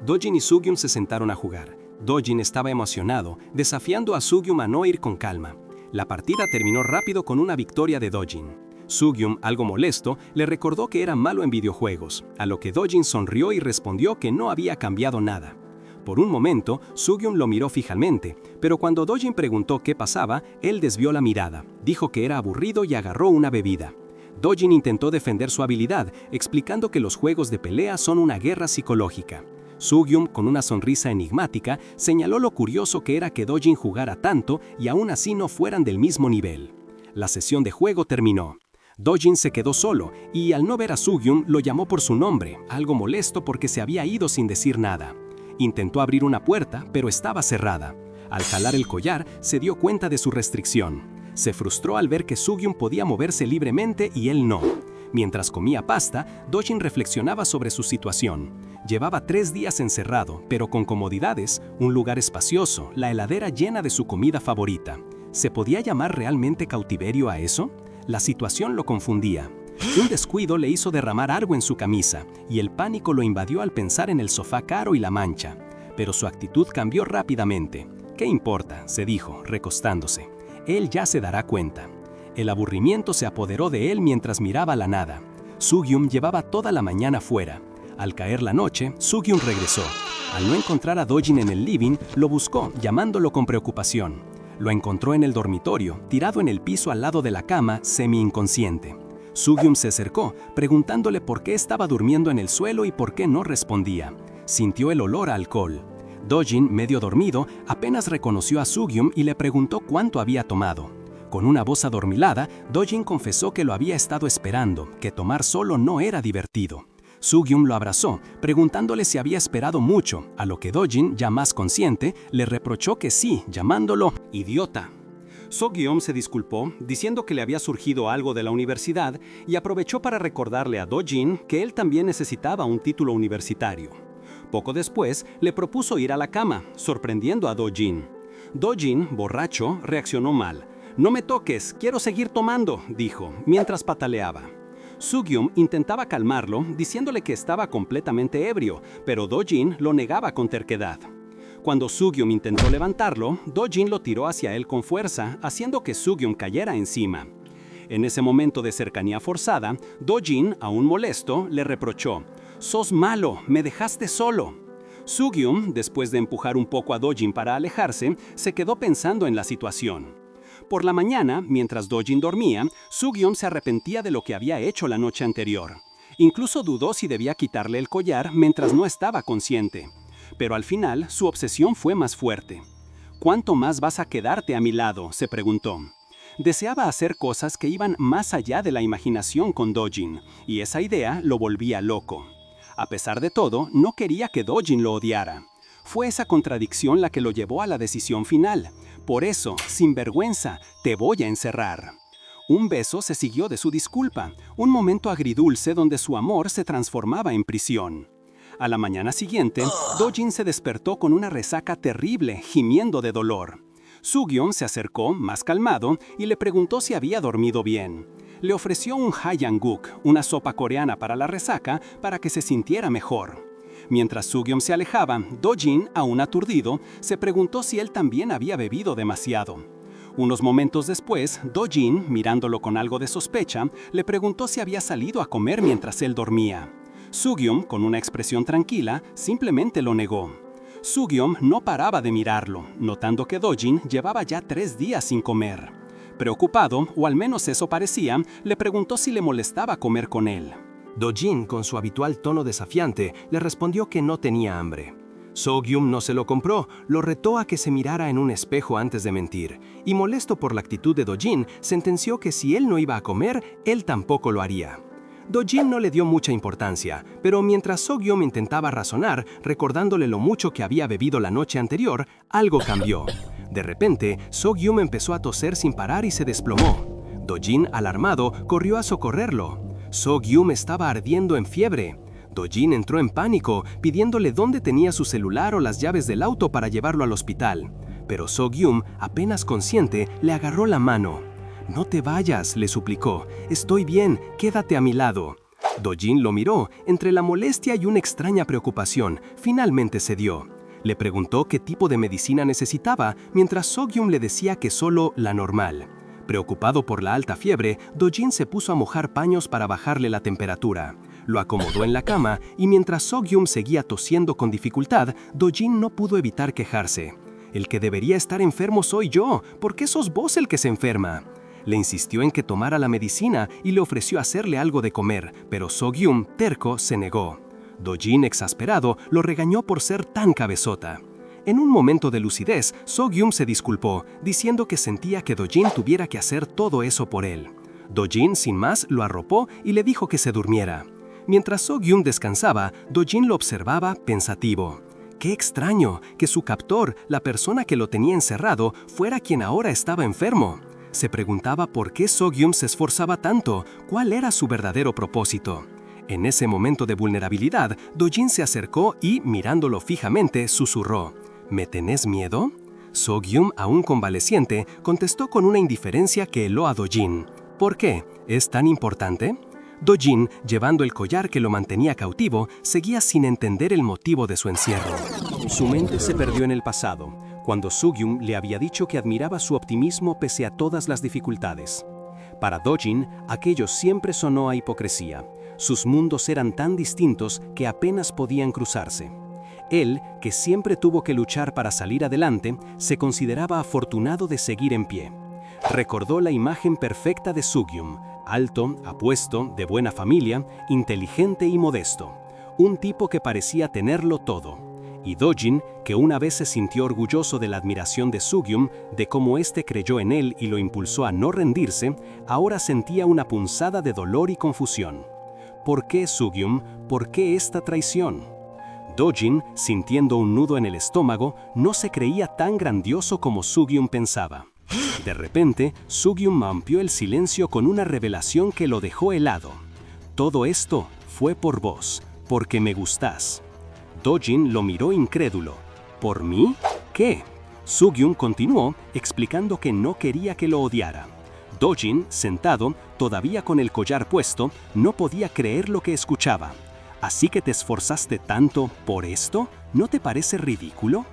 [SPEAKER 1] Do-jin y So-gyum se sentaron a jugar. Do-jin estaba emocionado, desafiando a So-gyum a no ir con calma. La partida terminó rápido con una victoria de Do-jin. So-gyum, algo molesto, le recordó que era malo en videojuegos, a lo que Do-jin sonrió y respondió que no había cambiado nada. Por un momento, So-gyum lo miró fijamente, pero cuando Do-jin preguntó qué pasaba, él desvió la mirada, dijo que era aburrido y agarró una bebida. Do-jin intentó defender su habilidad, explicando que los juegos de pelea son una guerra psicológica. So-gyum, con una sonrisa enigmática, señaló lo curioso que era que Do-jin jugara tanto y aún así no fueran del mismo nivel. La sesión de juego terminó. Do-jin se quedó solo y al no ver a So-gyum lo llamó por su nombre, algo molesto porque se había ido sin decir nada. Intentó abrir una puerta, pero estaba cerrada. Al jalar el collar, se dio cuenta de su restricción. Se frustró al ver que So-gyum podía moverse libremente y él no. Mientras comía pasta, Do-jin reflexionaba sobre su situación. Llevaba 3 días encerrado, pero con comodidades, un lugar espacioso, la heladera llena de su comida favorita. ¿Se podía llamar realmente cautiverio a eso? La situación lo confundía. Un descuido le hizo derramar algo en su camisa, y el pánico lo invadió al pensar en el sofá caro y la mancha. Pero su actitud cambió rápidamente. «¿Qué importa?», se dijo, recostándose. «Él ya se dará cuenta». El aburrimiento se apoderó de él mientras miraba la nada. So-gyum llevaba toda la mañana fuera. Al caer la noche, So-gyum regresó. Al no encontrar a Do-jin en el living, lo buscó, llamándolo con preocupación. Lo encontró en el dormitorio, tirado en el piso al lado de la cama, semi-inconsciente. So-gyum se acercó, preguntándole por qué estaba durmiendo en el suelo y por qué no respondía. Sintió el olor a alcohol.
[SPEAKER 2] Dojin, medio dormido, apenas reconoció a Sugyum y le preguntó cuánto había tomado. Con una voz adormilada, Dojin confesó que lo había estado esperando, que tomar solo no era divertido. Sugyum lo abrazó, preguntándole si había esperado mucho, a lo que Dojin, ya más consciente, le reprochó que sí, llamándolo idiota.
[SPEAKER 1] Sugyum se disculpó, diciendo que le había surgido algo de la universidad y aprovechó para recordarle a Dojin que él también necesitaba un título universitario. Poco después, le propuso ir a la cama, sorprendiendo a Dojin. Dojin, borracho, reaccionó mal. «No me toques, quiero seguir tomando», dijo, mientras pataleaba. Sugyum intentaba calmarlo, diciéndole que estaba completamente ebrio, pero Dojin lo negaba con terquedad. Cuando Sugyum intentó levantarlo, Dojin lo tiró hacia él con fuerza, haciendo que Sugyum cayera encima. En ese momento de cercanía forzada, Dojin, aún molesto, le reprochó: «Sos malo, me dejaste solo». Sugyum, después de empujar un poco a Dojin para alejarse, se quedó pensando en la situación. Por la mañana, mientras Dojin dormía, Sugyum se arrepentía de lo que había hecho la noche anterior. Incluso dudó si debía quitarle el collar mientras no estaba consciente. Pero al final, su obsesión fue más fuerte. «¿Cuánto más vas a quedarte a mi lado?», se preguntó. Deseaba hacer cosas que iban más allá de la imaginación con Dojin, y esa idea lo volvía loco. A pesar de todo, no quería que Dojin lo odiara. Fue esa contradicción la que lo llevó a la decisión final. «Por eso, sin vergüenza, te voy a encerrar». Un beso se siguió de su disculpa, un momento agridulce donde su amor se transformaba en prisión. A la mañana siguiente, Dojin se despertó con una resaca terrible, gimiendo de dolor. Sugyum se acercó, más calmado, y le preguntó si había dormido bien. Le ofreció un Haeyangguk, una sopa coreana para la resaca, para que se sintiera mejor. Mientras Sugyum se alejaba, Dojin, aún aturdido, se preguntó si él también había bebido demasiado. Unos momentos después, Dojin, mirándolo con algo de sospecha, le preguntó si había salido a comer mientras él dormía. Sugyum, con una expresión tranquila, simplemente lo negó. Sugyum no paraba de mirarlo, notando que Dojin llevaba ya 3 días sin comer. Preocupado, o al menos eso parecía, le preguntó si le molestaba comer con él.
[SPEAKER 2] Dojin, con su habitual tono desafiante, le respondió que no tenía hambre. Sugyum no se lo compró, lo retó a que se mirara en un espejo antes de mentir, y molesto por la actitud de Dojin, sentenció que si él no iba a comer, él tampoco lo haría. Dojin no le dio mucha importancia, pero mientras Sugyum intentaba razonar, recordándole lo mucho que había bebido la noche anterior, algo cambió. De repente, Sugyum empezó a toser sin parar y se desplomó. Dojin, alarmado, corrió a socorrerlo. Sugyum estaba ardiendo en fiebre. Dojin entró en pánico, pidiéndole dónde tenía su celular o las llaves del auto para llevarlo al hospital. Pero Sugyum, apenas consciente, le agarró la mano. «No te vayas», le suplicó. «Estoy bien, quédate a mi lado». Dojin lo miró, entre la molestia y una extraña preocupación. Finalmente cedió. Le preguntó qué tipo de medicina necesitaba, mientras Sugyum le decía que solo la normal. Preocupado por la alta fiebre, Dojin se puso a mojar paños para bajarle la temperatura. Lo acomodó en la cama y mientras Sugyum seguía tosiendo con dificultad, Dojin no pudo evitar quejarse. «El que debería estar enfermo soy yo, ¿por qué sos vos el que se enferma?». Le insistió en que tomara la medicina y le ofreció hacerle algo de comer, pero Sugyum, terco, se negó. Dojin, exasperado, lo regañó por ser tan cabezota. En un momento de lucidez, Sugyum se disculpó, diciendo que sentía que Dojin tuviera que hacer todo eso por él. Dojin, sin más, lo arropó y le dijo que se durmiera. Mientras Sugyum descansaba, Dojin lo observaba pensativo. Qué extraño que su captor, la persona que lo tenía encerrado, fuera quien ahora estaba enfermo. Se preguntaba por qué Sugyum se esforzaba tanto, cuál era su verdadero propósito. En ese momento de vulnerabilidad, Dojin se acercó y, mirándolo fijamente, susurró: «¿Me tenés miedo?». Sugyum, aún convaleciente, contestó con una indiferencia que heló a Dojin. «¿Por qué? ¿Es tan importante?». Dojin, llevando el collar que lo mantenía cautivo, seguía sin entender el motivo de su encierro.
[SPEAKER 1] Su mente se perdió en el pasado, cuando Sugyum le había dicho que admiraba su optimismo pese a todas las dificultades. Para Dojin, aquello siempre sonó a hipocresía. Sus mundos eran tan distintos que apenas podían cruzarse. Él, que siempre tuvo que luchar para salir adelante, se consideraba afortunado de seguir en pie. Recordó la imagen perfecta de Sugyum, alto, apuesto, de buena familia, inteligente y modesto. Un tipo que parecía tenerlo todo. Y Dojin, que una vez se sintió orgulloso de la admiración de Sugyum, de cómo éste creyó en él y lo impulsó a no rendirse, ahora sentía una punzada de dolor y confusión. ¿Por qué Sugyum? ¿Por qué esta traición? Dojin, sintiendo un nudo en el estómago, no se creía tan grandioso como Sugyum pensaba. De repente, Sugyum rompió el silencio con una revelación que lo dejó helado. Todo esto fue por vos, porque me gustás. Dojin lo miró incrédulo. ¿Por mí? ¿Qué? Sugyum continuó, explicando que no quería que lo odiara. Dojin, sentado, todavía con el collar puesto, no podía creer lo que escuchaba. ¿Así que te esforzaste tanto por esto? ¿No te parece ridículo?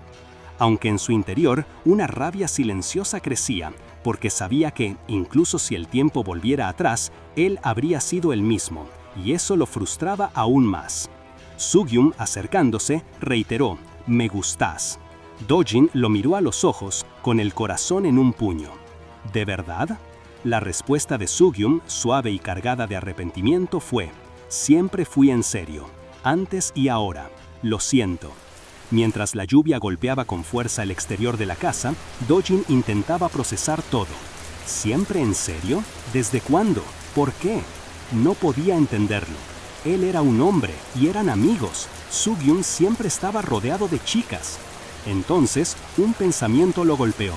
[SPEAKER 1] Aunque en su interior una rabia silenciosa crecía, porque sabía que, incluso si el tiempo volviera atrás, él habría sido el mismo, y eso lo frustraba aún más. Sugyum, acercándose, reiteró, «Me gustás». Dojin lo miró a los ojos, con el corazón en un puño. ¿De verdad? La respuesta de Sugyum, suave y cargada de arrepentimiento, fue, «Siempre fui en serio, antes y ahora. Lo siento». Mientras la lluvia golpeaba con fuerza el exterior de la casa, Dojin intentaba procesar todo. ¿Siempre en serio? ¿Desde cuándo? ¿Por qué? No podía entenderlo. Él era un hombre y eran amigos. Sugyum siempre estaba rodeado de chicas. Entonces, un pensamiento lo golpeó.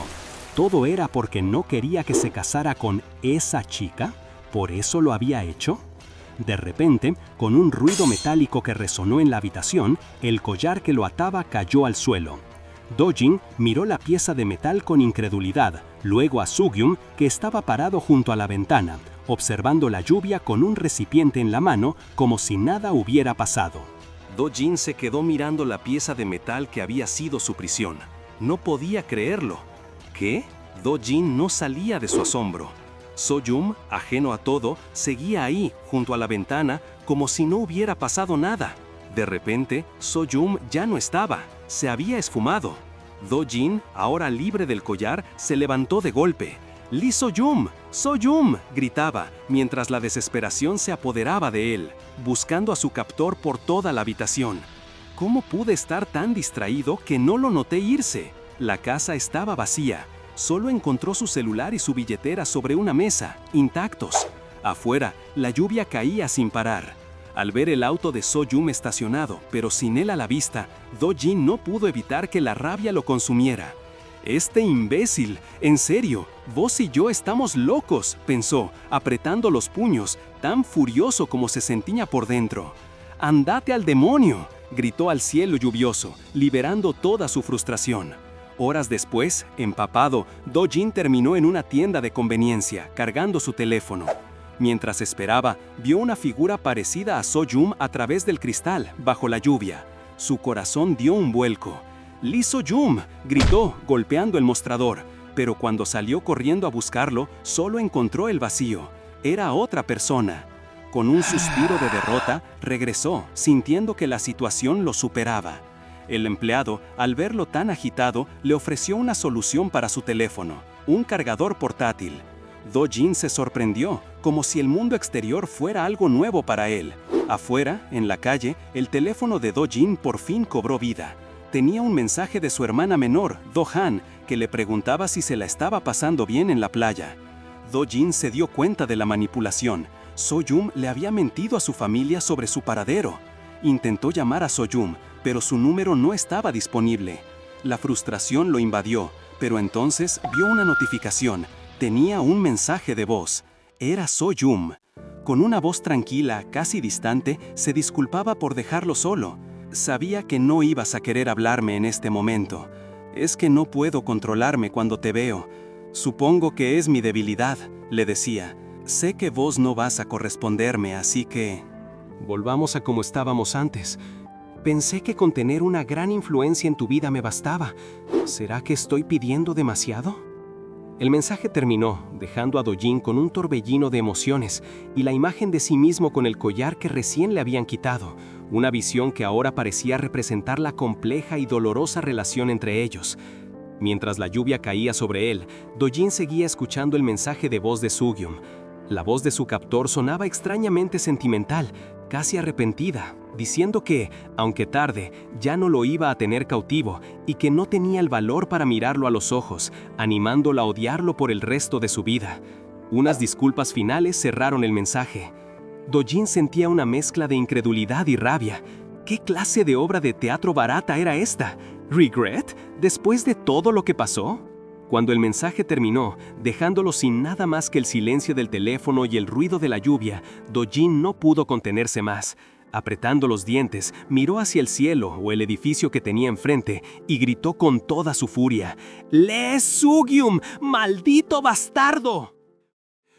[SPEAKER 1] ¿Todo era porque no quería que se casara con esa chica? ¿Por eso lo había hecho? De repente, con un ruido metálico que resonó en la habitación, el collar que lo ataba cayó al suelo. Dojin miró la pieza de metal con incredulidad, luego a Sugyum, que estaba parado junto a la ventana, observando la lluvia con un recipiente en la mano como si nada hubiera pasado. Dojin se quedó mirando la pieza de metal que había sido su prisión. No podía creerlo. ¿Qué? Dojin no salía de su asombro. Sugyum, ajeno a todo, seguía ahí, junto a la ventana, como si no hubiera pasado nada. De repente, Sugyum ya no estaba, se había esfumado. Dojin, ahora libre del collar, se levantó de golpe. «¡Lee Sugyum! ¡Sugyum!», gritaba, mientras la desesperación se apoderaba de él, buscando a su captor por toda la habitación. ¿Cómo pude estar tan distraído que no lo noté irse? La casa estaba vacía. Solo encontró su celular y su billetera sobre una mesa, intactos. Afuera, la lluvia caía sin parar. Al ver el auto de Sugyum estacionado, pero sin él a la vista, Dojin no pudo evitar que la rabia lo consumiera. «Este imbécil, en serio, vos y yo estamos locos», pensó, apretando los puños, tan furioso como se sentía por dentro. «¡Andate al demonio!», gritó al cielo lluvioso, liberando toda su frustración. Horas después, empapado, Dojin terminó en una tienda de conveniencia, cargando su teléfono. Mientras esperaba, vio una figura parecida a Sugyum a través del cristal, bajo la lluvia. Su corazón dio un vuelco. «¡Lee Sugyum!», gritó, golpeando el mostrador, pero cuando salió corriendo a buscarlo, solo encontró el vacío. Era otra persona. Con un suspiro de derrota, regresó, sintiendo que la situación lo superaba. El empleado, al verlo tan agitado, le ofreció una solución para su teléfono, un cargador portátil. Dojin se sorprendió, como si el mundo exterior fuera algo nuevo para él. Afuera, en la calle, el teléfono de Dojin por fin cobró vida. Tenía un mensaje de su hermana menor, Do-han, que le preguntaba si se la estaba pasando bien en la playa. Dojin se dio cuenta de la manipulación. Sugyum le había mentido a su familia sobre su paradero. Intentó llamar a Sugyum, pero su número no estaba disponible. La frustración lo invadió, pero entonces vio una notificación. Tenía un mensaje de voz. Era Sugyum. Con una voz tranquila, casi distante, se disculpaba por dejarlo solo. «Sabía que no ibas a querer hablarme en este momento. Es que no puedo controlarme cuando te veo. Supongo que es mi debilidad», le decía. «Sé que vos no vas a corresponderme, así que...».
[SPEAKER 2] Volvamos a como estábamos antes. Pensé que con tener una gran influencia en tu vida me bastaba. ¿Será que estoy pidiendo demasiado? El mensaje terminó, dejando a Dojin con un torbellino de emociones y la imagen de sí mismo con el collar que recién le habían quitado, una visión que ahora parecía representar la compleja y dolorosa relación entre ellos. Mientras la lluvia caía sobre él, Dojin seguía escuchando el mensaje de voz de Sugyum. La voz de su captor sonaba extrañamente sentimental, casi arrepentida, diciendo que, aunque tarde, ya no lo iba a tener cautivo y que no tenía el valor para mirarlo a los ojos, animándola a odiarlo por el resto de su vida. Unas disculpas finales cerraron el mensaje. Do-jin sentía una mezcla de incredulidad y rabia. ¿Qué clase de obra de teatro barata era esta? ¿Regret? ¿Después de todo lo que pasó? Cuando el mensaje terminó, dejándolo sin nada más que el silencio del teléfono y el ruido de la lluvia, Do-jin no pudo contenerse más. Apretando los dientes, miró hacia el cielo o el edificio que tenía enfrente y gritó con toda su furia: «¡Lee Soo-gyum, maldito bastardo!».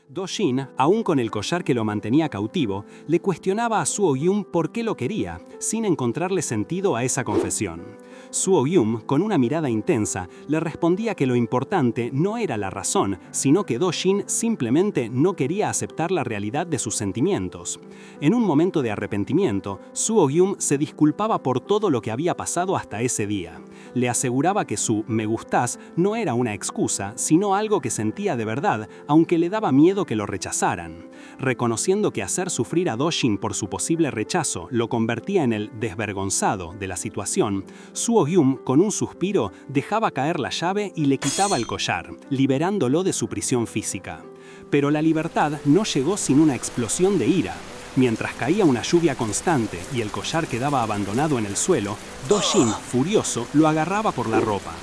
[SPEAKER 1] Do-jin, aún con el collar que lo mantenía cautivo, le cuestionaba a Suo-gyum por qué lo quería, sin encontrarle sentido a esa confesión. Suo-gyum, con una mirada intensa, le respondía que lo importante no era la razón, sino que Do-jin simplemente no quería aceptar la realidad de sus sentimientos. En un momento de arrepentimiento, Suo-gyum se disculpaba por todo lo que había pasado hasta ese día. Le aseguraba que su «me gustás» no era una excusa, sino algo que sentía de verdad, aunque le daba miedo que lo rechazaran. Reconociendo que hacer sufrir a Do-jin por su posible rechazo lo convertía en el desvergonzado de la situación, Suo-gyum, con un suspiro, dejaba caer la llave y le quitaba el collar, liberándolo de su prisión física. Pero la libertad no llegó sin una explosión de ira. Mientras caía una lluvia constante y el collar quedaba abandonado en el suelo, Do-jin, furioso, lo agarraba por la ropa.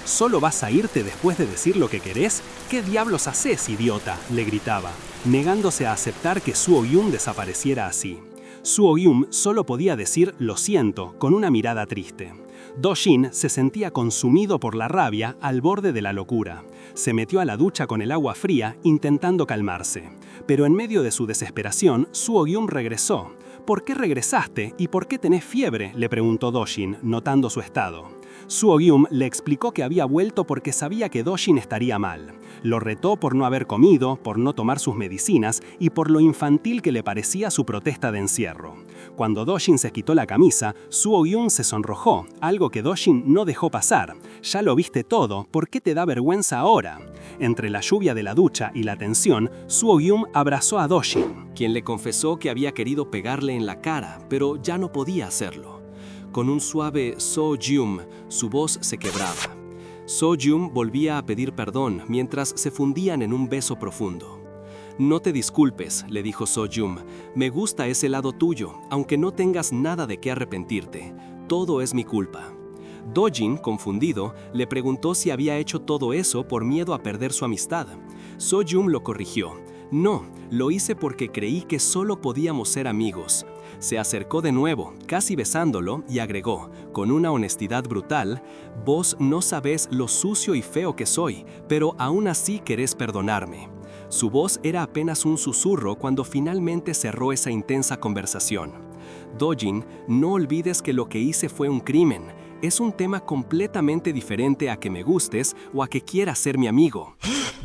[SPEAKER 1] ¿Solo vas a irte después de decir lo que querés? ¿Qué diablos haces, idiota?, le gritaba, negándose a aceptar que Suo-gyum desapareciera así. Suo-gyum solo podía decir «lo siento» con una mirada triste. Do-jin se sentía consumido por la rabia al borde de la locura. Se metió a la ducha con el agua fría intentando calmarse. Pero en medio de su desesperación, Suo-gyum regresó. «¿Por qué regresaste y por qué tenés fiebre?», le preguntó Do-jin, notando su estado. Suo-gyum le explicó que había vuelto porque sabía que Do-jin estaría mal. Lo retó por no haber comido, por no tomar sus medicinas y por lo infantil que le parecía su protesta de encierro. Cuando Do-jin se quitó la camisa, Suo-gyum se sonrojó, algo que Do-jin no dejó pasar. «Ya lo viste todo, ¿por qué te da vergüenza ahora?». Entre la lluvia de la ducha y la tensión, Suo-gyum abrazó a Do-jin,
[SPEAKER 2] quien le confesó que había querido pegarle en la cara, pero ya no podía hacerlo. Con un suave So-gyum, su voz se quebraba. So-gyum volvía a pedir perdón mientras se fundían en un beso profundo. «No te disculpes», le dijo So-gyum. «Me gusta ese lado tuyo, aunque no tengas nada de qué arrepentirte. Todo es mi culpa». Do-jin, confundido, le preguntó si había hecho todo eso por miedo a perder su amistad. So-gyum lo corrigió. «No, lo hice porque creí que solo podíamos ser amigos». Se acercó de nuevo, casi besándolo, y agregó, con una honestidad brutal: «Vos no sabés lo sucio y feo que soy, pero aún así querés perdonarme». Su voz era apenas un susurro cuando finalmente cerró esa intensa conversación. «Do-jin, no olvides que lo que hice fue un crimen. Es un tema completamente diferente a que me gustes o a que quieras ser mi amigo».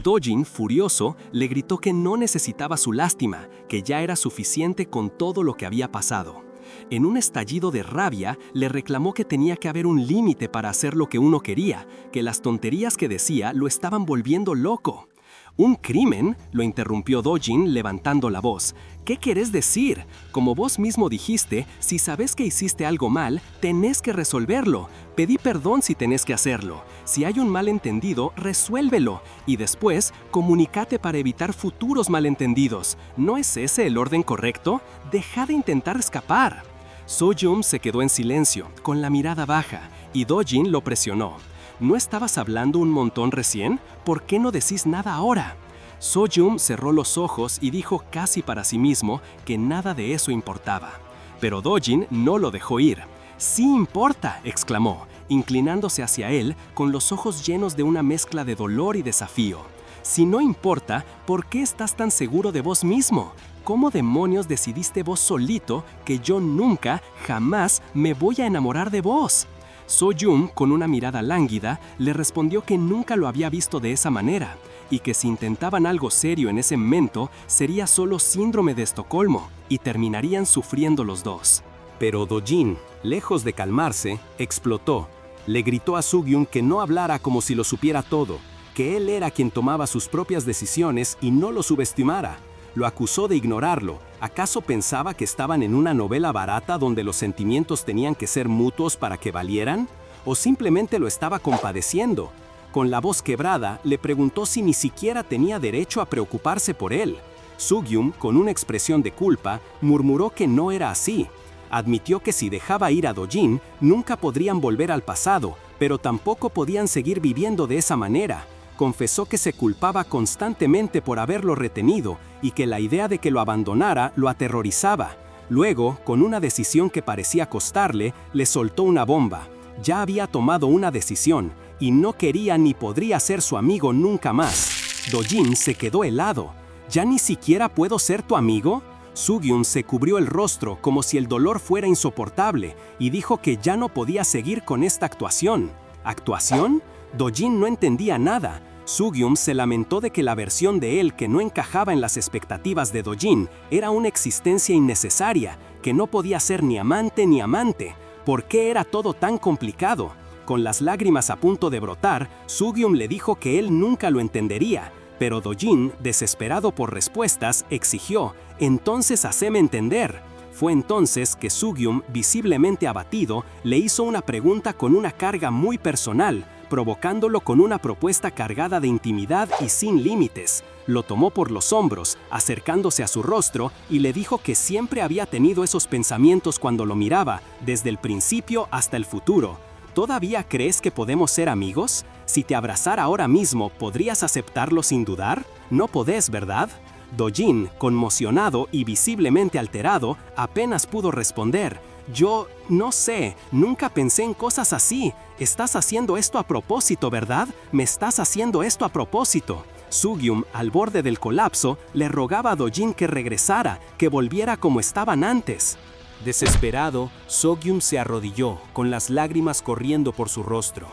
[SPEAKER 2] Do-jin, furioso, le gritó que no necesitaba su lástima, que ya era suficiente con todo lo que había pasado. En un estallido de rabia, le reclamó que tenía que haber un límite para hacer lo que uno quería, que las tonterías que decía lo estaban volviendo loco. «¿Un crimen?», lo interrumpió Do-jin levantando la voz. «¿Qué querés decir? Como vos mismo dijiste, si sabes que hiciste algo mal, tenés que resolverlo. Pedí perdón si tenés que hacerlo. Si hay un malentendido, resuélvelo. Y después, comunícate para evitar futuros malentendidos. ¿No es ese el orden correcto? Deja de intentar escapar». So-gyum se quedó en silencio, con la mirada baja, y Do-jin lo presionó. «¿No estabas hablando un montón recién? ¿Por qué no decís nada ahora?». So-gyum cerró los ojos y dijo casi para sí mismo que nada de eso importaba. Pero Do-jin no lo dejó ir. «Sí importa», exclamó, inclinándose hacia él con los ojos llenos de una mezcla de dolor y desafío. «Si no importa, ¿por qué estás tan seguro de vos mismo? ¿Cómo demonios decidiste vos solito que yo nunca, jamás me voy a enamorar de vos?». So-gyum, con una mirada lánguida, le respondió que nunca lo había visto de esa manera, y que si intentaban algo serio en ese momento, sería solo síndrome de Estocolmo, y terminarían sufriendo los dos.
[SPEAKER 1] Pero Do-jin, lejos de calmarse, explotó. Le gritó a Sugyum que no hablara como si lo supiera todo, que él era quien tomaba sus propias decisiones y no lo subestimara.
[SPEAKER 2] Lo acusó de ignorarlo. ¿Acaso pensaba que estaban en una novela barata donde los sentimientos tenían que ser mutuos para que valieran? ¿O simplemente lo estaba compadeciendo? Con la voz quebrada, le preguntó si ni siquiera tenía derecho a preocuparse por él. Sugyum, con una expresión de culpa, murmuró que no era así. Admitió que si dejaba ir a Dojin, nunca podrían volver al pasado, pero tampoco podían seguir viviendo de esa manera. Confesó que se culpaba constantemente por haberlo retenido y que la idea de que lo abandonara lo aterrorizaba. Luego, con una decisión que parecía costarle, le soltó una bomba. Ya había tomado una decisión y no quería ni podría ser su amigo nunca más. Dojin se quedó helado. ¿Ya ni siquiera puedo ser tu amigo? Sugyum se cubrió el rostro como si el dolor fuera insoportable y dijo que ya no podía seguir con esta actuación. ¿Actuación? Dojin no entendía nada. Sugyum se lamentó de que la versión de él que no encajaba en las expectativas de Dojin era una existencia innecesaria, que no podía ser ni amante ni amante. ¿Por qué era todo tan complicado? Con las lágrimas a punto de brotar, Sugyum le dijo que él nunca lo entendería, pero Dojin, desesperado por respuestas, exigió: «Entonces haceme entender». Fue entonces que Sugyum, visiblemente abatido, le hizo una pregunta con una carga muy personal, provocándolo con una propuesta cargada de intimidad y sin límites. Lo tomó por los hombros, acercándose a su rostro, y le dijo que siempre había tenido esos pensamientos cuando lo miraba, desde el principio hasta el futuro. ¿Todavía crees que podemos ser amigos? Si te abrazara ahora mismo, ¿podrías aceptarlo sin dudar? No podés, ¿verdad? Dojin, conmocionado y visiblemente alterado, apenas pudo responder: «Yo no sé, nunca pensé en cosas así. Estás haciendo esto a propósito, ¿verdad? Me estás haciendo esto a propósito». Sugyum, al borde del colapso, le rogaba a Dojin que regresara, que volviera como estaban antes.
[SPEAKER 1] Desesperado, Sugyum se arrodilló, con las lágrimas corriendo por su rostro.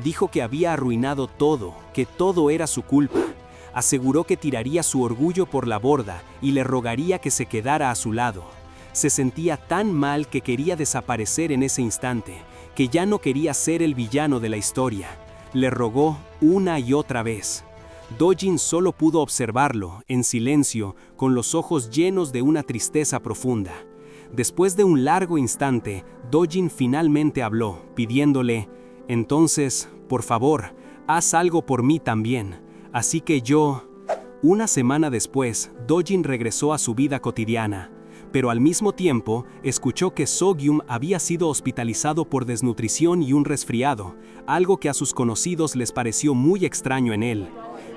[SPEAKER 1] Dijo que había arruinado todo, que todo era su culpa. Aseguró que tiraría su orgullo por la borda y le rogaría que se quedara a su lado. Se sentía tan mal que quería desaparecer en ese instante, que ya no quería ser el villano de la historia. Le rogó una y otra vez. Dojin solo pudo observarlo, en silencio, con los ojos llenos de una tristeza profunda. Después de un largo instante, Dojin finalmente habló, pidiéndole: «Entonces, por favor, haz algo por mí también. Así que yo...». Una semana después, Dojin regresó a su vida cotidiana, pero al mismo tiempo escuchó que Sugyum había sido hospitalizado por desnutrición y un resfriado, algo que a sus conocidos les pareció muy extraño en él.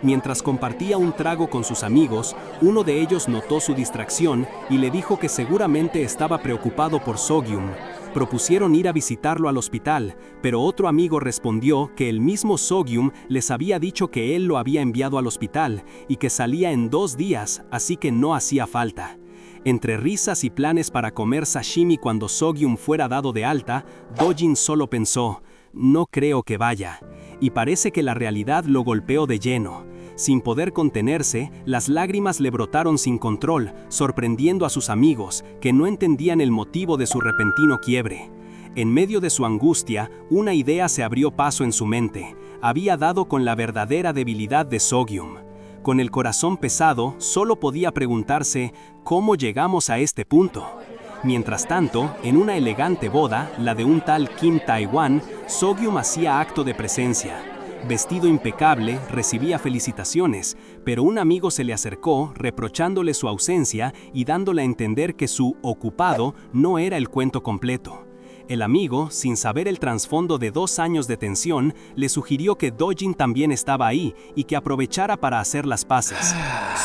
[SPEAKER 1] Mientras compartía un trago con sus amigos, uno de ellos notó su distracción y le dijo que seguramente estaba preocupado por Sugyum. Propusieron ir a visitarlo al hospital, pero otro amigo respondió que el mismo Sugyum les había dicho que él lo había enviado al hospital y que salía en 2 días, así que no hacía falta. Entre risas y planes para comer sashimi cuando Sugyum fuera dado de alta, Dojin solo pensó: «No creo que vaya». Y parece que la realidad lo golpeó de lleno. Sin poder contenerse, las lágrimas le brotaron sin control, sorprendiendo a sus amigos, que no entendían el motivo de su repentino quiebre. En medio de su angustia, una idea se abrió paso en su mente. Había dado con la verdadera debilidad de Sugyum. Con el corazón pesado, solo podía preguntarse: ¿cómo llegamos a este punto? Mientras tanto, en una elegante boda, la de un tal Kim Tae-wan, Sugyum hacía acto de presencia. Vestido impecable, recibía felicitaciones, pero un amigo se le acercó, reprochándole su ausencia y dándole a entender que su ocupado no era el cuento completo. El amigo, sin saber el trasfondo de 2 años de tensión, le sugirió que Dojin también estaba ahí y que aprovechara para hacer las paces.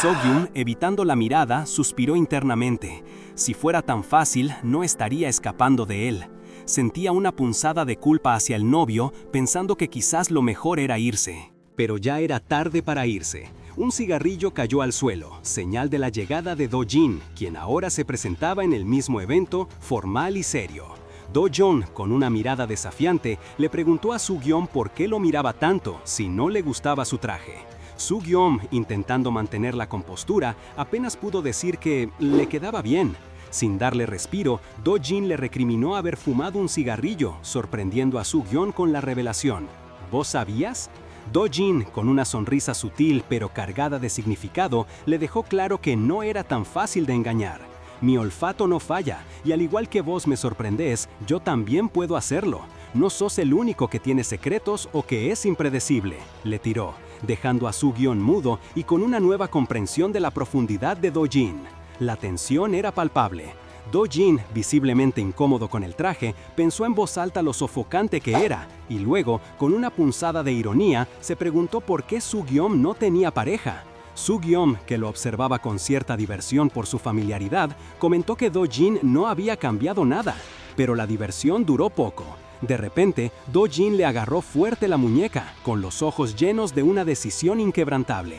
[SPEAKER 1] Sugyum, evitando la mirada, suspiró internamente. Si fuera tan fácil, no estaría escapando de él. Sentía una punzada de culpa hacia el novio, pensando que quizás lo mejor era irse. Pero ya era tarde para irse. Un cigarrillo cayó al suelo, señal de la llegada de Dojin, quien ahora se presentaba en el mismo evento, formal y serio. Do-jong, con una mirada desafiante, le preguntó a Sugyum por qué lo miraba tanto si no le gustaba su traje. Sugyum, intentando mantener la compostura, apenas pudo decir que le quedaba bien. Sin darle respiro, Do-jin le recriminó haber fumado un cigarrillo, sorprendiendo a Sugyum con la revelación. ¿Vos sabías? Do-jin, con una sonrisa sutil pero cargada de significado, le dejó claro que no era tan fácil de engañar. Mi olfato no falla, y al igual que vos me sorprendés, yo también puedo hacerlo. No sos el único que tiene secretos o que es impredecible, le tiró, dejando a Soo-gyun mudo y con una nueva comprensión de la profundidad de Do-jin. La tensión era palpable. Do-jin, visiblemente incómodo con el traje, pensó en voz alta lo sofocante que era, y luego, con una punzada de ironía, se preguntó por qué Soo-gyun no tenía pareja. Soo-gyun, que lo observaba con cierta diversión por su familiaridad, comentó que Do-jin no había cambiado nada, pero la diversión duró poco. De repente, Do-jin le agarró fuerte la muñeca, con los ojos llenos de una decisión inquebrantable.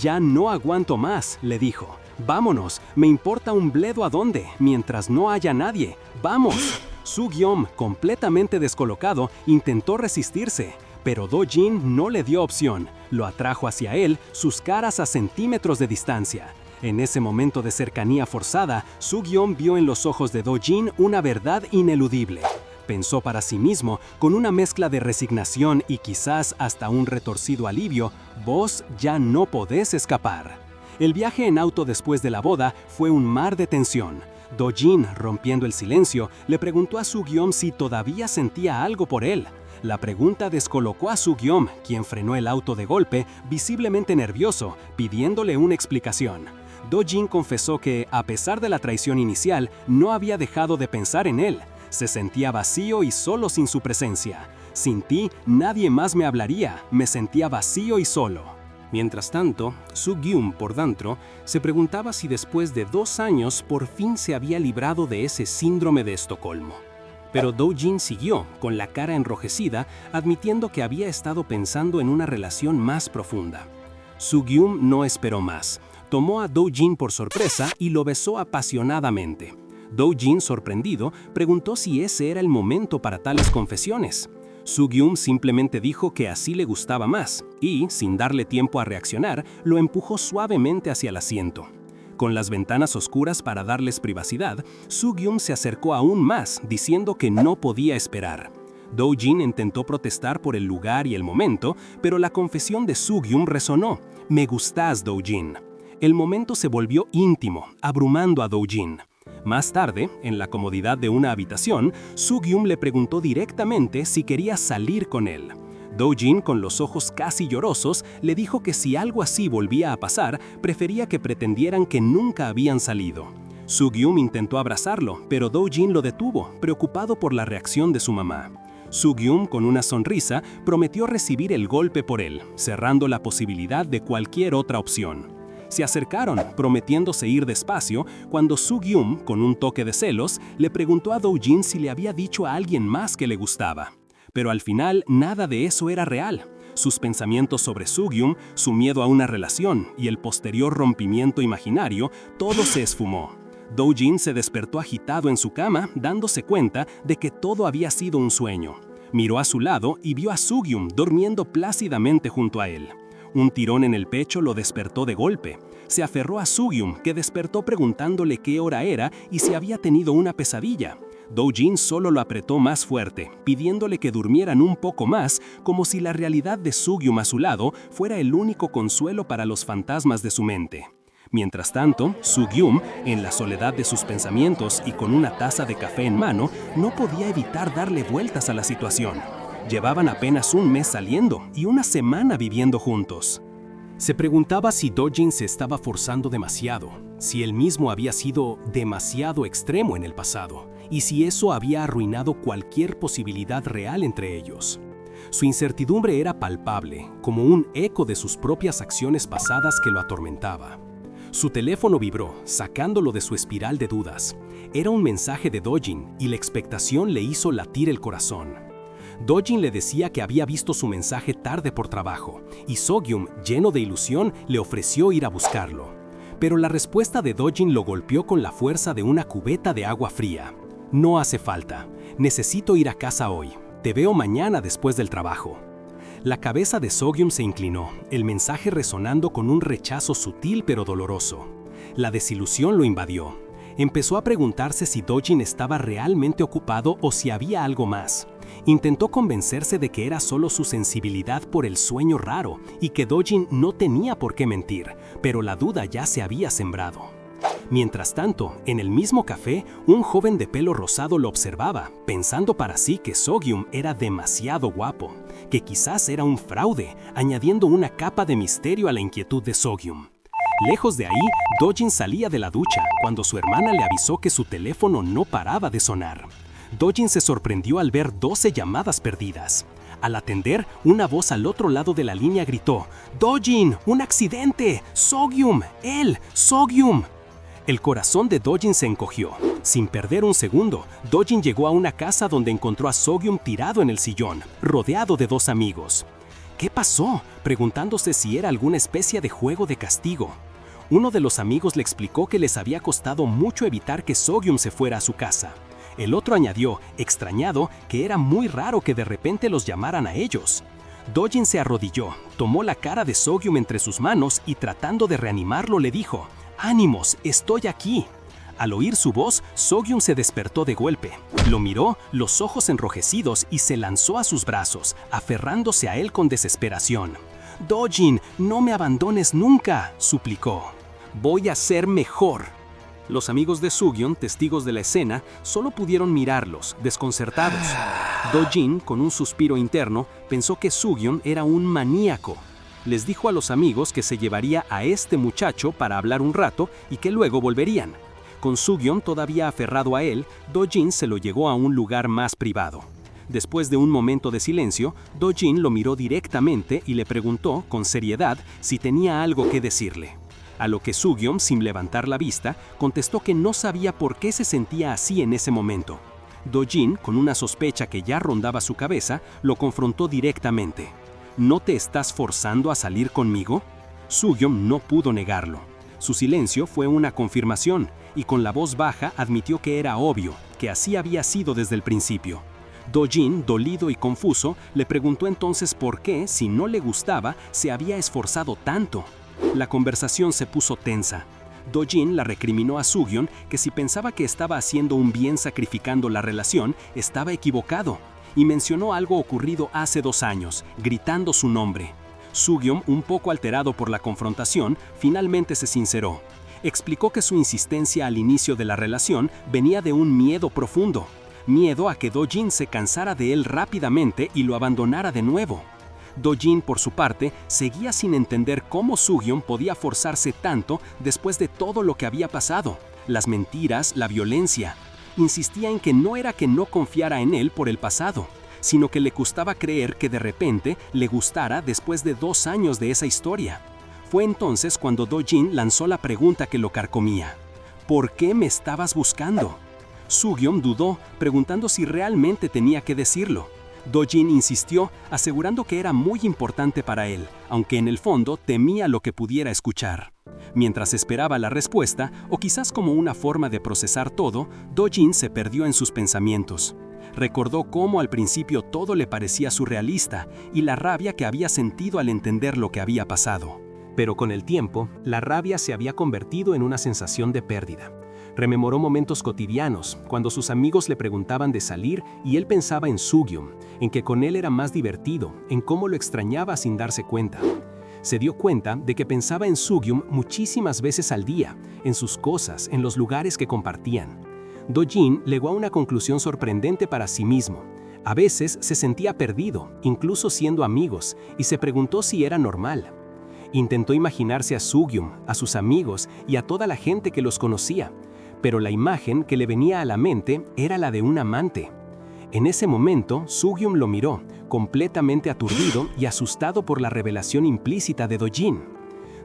[SPEAKER 1] «Ya no aguanto más», le dijo. «Vámonos, me importa un bledo a dónde, mientras no haya nadie. ¡Vamos!». Soo-gyun, completamente descolocado, intentó resistirse, pero Do-jin no le dio opción. Lo atrajo hacia él, sus caras a centímetros de distancia. En ese momento de cercanía forzada, Soo-gyun vio en los ojos de Do-jin una verdad ineludible. Pensó para sí mismo, con una mezcla de resignación y quizás hasta un retorcido alivio: «Vos ya no podés escapar». El viaje en auto después de la boda fue un mar de tensión. Do-jin, rompiendo el silencio, le preguntó a Soo-gyun si todavía sentía algo por él. La pregunta descolocó a Soo-gyun, quien frenó el auto de golpe, visiblemente nervioso, pidiéndole una explicación. Do-jin confesó que, a pesar de la traición inicial, no había dejado de pensar en él. Se sentía vacío y solo sin su presencia. «Sin ti, nadie más me hablaría, me sentía vacío y solo». Mientras tanto, Soo-gyun, por dentro, se preguntaba si después de 2 años por fin se había librado de ese síndrome de Estocolmo. Pero Do-jin siguió, con la cara enrojecida, admitiendo que había estado pensando en una relación más profunda. Soo-gyun no esperó más. Tomó a Do-jin por sorpresa y lo besó apasionadamente. Do-jin, sorprendido, preguntó si ese era el momento para tales confesiones. Soo-gyun simplemente dijo que así le gustaba más y, sin darle tiempo a reaccionar, lo empujó suavemente hacia el asiento. Con las ventanas oscuras para darles privacidad, Soo-gyun se acercó aún más, diciendo que no podía esperar. Do-jin intentó protestar por el lugar y el momento, pero la confesión de Soo-gyun resonó: «Me gustás, Do-jin». El momento se volvió íntimo, abrumando a Do-jin. Más tarde, en la comodidad de una habitación, Soo-gyun le preguntó directamente si quería salir con él. Do-jin, con los ojos casi llorosos, le dijo que si algo así volvía a pasar, prefería que pretendieran que nunca habían salido. Soo-gyun intentó abrazarlo, pero Do-jin lo detuvo, preocupado por la reacción de su mamá. Soo-gyun, con una sonrisa, prometió recibir el golpe por él, cerrando la posibilidad de cualquier otra opción. Se acercaron, prometiéndose ir despacio, cuando Soo-gyun, con un toque de celos, le preguntó a Do-jin si le había dicho a alguien más que le gustaba. Pero al final, nada de eso era real. Sus pensamientos sobre Soo-gyun, su miedo a una relación y el posterior rompimiento imaginario, todo se esfumó. Do-jin se despertó agitado en su cama, dándose cuenta de que todo había sido un sueño. Miró a su lado y vio a Soo-gyun durmiendo plácidamente junto a él. Un tirón en el pecho lo despertó de golpe. Se aferró a Soo-gyun, que despertó preguntándole qué hora era y si había tenido una pesadilla. Do-jin solo lo apretó más fuerte, pidiéndole que durmieran un poco más, como si la realidad de Soo-gyun a su lado fuera el único consuelo para los fantasmas de su mente. Mientras tanto, Soo-gyun, en la soledad de sus pensamientos y con una taza de café en mano, no podía evitar darle vueltas a la situación. Llevaban apenas un mes saliendo y una semana viviendo juntos. Se preguntaba si Do-jin se estaba forzando demasiado, si él mismo había sido demasiado extremo en el pasado, y si eso había arruinado cualquier posibilidad real entre ellos. Su incertidumbre era palpable, como un eco de sus propias acciones pasadas que lo atormentaba. Su teléfono vibró, sacándolo de su espiral de dudas. Era un mensaje de Do-jin y la expectación le hizo latir el corazón. Do-jin le decía que había visto su mensaje tarde por trabajo, y Soo-gyun, lleno de ilusión, le ofreció ir a buscarlo. Pero la respuesta de Do-jin lo golpeó con la fuerza de una cubeta de agua fría. «No hace falta. Necesito ir a casa hoy. Te veo mañana después del trabajo». La cabeza de Soo-gyun se inclinó, el mensaje resonando con un rechazo sutil pero doloroso. La desilusión lo invadió. Empezó a preguntarse si Do-jin estaba realmente ocupado o si había algo más.
[SPEAKER 2] Intentó convencerse de que era solo su sensibilidad por el sueño raro y que Dojin no tenía por qué mentir, pero la duda ya se había sembrado. Mientras tanto, en el mismo café, un joven de pelo rosado lo observaba, pensando para sí que So-gyum era demasiado guapo, que quizás era un fraude, añadiendo una capa de misterio a la inquietud de So-gyum. Lejos de ahí, Dojin salía de la ducha cuando su hermana le avisó que su teléfono no paraba de sonar. Dojin se sorprendió al ver 12 llamadas perdidas. Al atender, una voz al otro lado de la línea gritó: «¡Dojin! ¡Un accidente! ¡So-gyum! ¡Él! ¡So-gyum!». El corazón de Dojin se encogió. Sin perder un segundo, Dojin llegó a una casa donde encontró a So-gyum tirado en el sillón, rodeado de 2 amigos. ¿Qué pasó?, preguntándose si era alguna especie de juego de castigo. Uno de los amigos le explicó que les había costado mucho evitar que So-gyum se fuera a su casa. El otro añadió, extrañado, que era muy raro que de repente los llamaran a ellos. Dojin se arrodilló, tomó la cara de So-gyum entre sus manos y tratando de reanimarlo le dijo: «¡Ánimos, estoy aquí!». Al oír su voz, So-gyum se despertó de golpe. Lo miró, los ojos enrojecidos, y se lanzó a sus brazos, aferrándose a él con desesperación. «Dojin, no me abandones nunca», suplicó. «Voy a ser mejor». Los amigos de So-gyum, testigos de la escena, solo pudieron mirarlos, desconcertados. Dojin, con un suspiro interno, pensó que So-gyum era un maníaco. Les dijo a los amigos que se llevaría a este muchacho para hablar un rato y que luego volverían. Con So-gyum todavía aferrado a él, Dojin se lo llevó a un lugar más privado. Después de un momento de silencio, Dojin lo miró directamente y le preguntó, con seriedad, si tenía algo que decirle. A lo que So-gyum, sin levantar la vista, contestó que no sabía por qué se sentía así en ese momento. Dojin, con una sospecha que ya rondaba su cabeza, lo confrontó directamente. ¿No te estás forzando a salir conmigo? So-gyum no pudo negarlo. Su silencio fue una confirmación, y con la voz baja admitió que era obvio, que así había sido desde el principio. Dojin, dolido y confuso, le preguntó entonces por qué, si no le gustaba, se había esforzado tanto. La conversación se puso tensa. Dojin la recriminó a So-gyum que si pensaba que estaba haciendo un bien sacrificando la relación, estaba equivocado, y mencionó algo ocurrido hace 2 años, gritando su nombre. So-gyum, un poco alterado por la confrontación, finalmente se sinceró. Explicó que su insistencia al inicio de la relación venía de un miedo profundo. Miedo a que Dojin se cansara de él rápidamente y lo abandonara de nuevo. Dojin, por su parte, seguía sin entender cómo So-gyum podía forzarse tanto después de todo lo que había pasado, las mentiras, la violencia. Insistía en que no era que no confiara en él por el pasado, sino que le costaba creer que de repente le gustara después de 2 años de esa historia. Fue entonces cuando Dojin lanzó la pregunta que lo carcomía. ¿Por qué me estabas buscando? So-gyum dudó, preguntando si realmente tenía que decirlo. Dojin insistió, asegurando que era muy importante para él, aunque en el fondo temía lo que pudiera escuchar. Mientras esperaba la respuesta, o quizás como una forma de procesar todo, Dojin se perdió en sus pensamientos. Recordó cómo al principio todo le parecía surrealista y la rabia que había sentido al entender lo que había pasado. Pero con el tiempo, la rabia se había convertido en una sensación de pérdida. Rememoró momentos cotidianos, cuando sus amigos le preguntaban de salir y él pensaba en So-gyum, en que con él era más divertido, en cómo lo extrañaba sin darse cuenta. Se dio cuenta de que pensaba en So-gyum muchísimas veces al día, en sus cosas, en los lugares que compartían. Dojin llegó a una conclusión sorprendente para sí mismo. A veces se sentía perdido, incluso siendo amigos, y se preguntó si era normal. Intentó imaginarse a So-gyum, a sus amigos y a toda la gente que los conocía, pero la imagen que le venía a la mente era la de un amante. En ese momento, So-gyum lo miró, completamente aturdido y asustado por la revelación implícita de Dojin.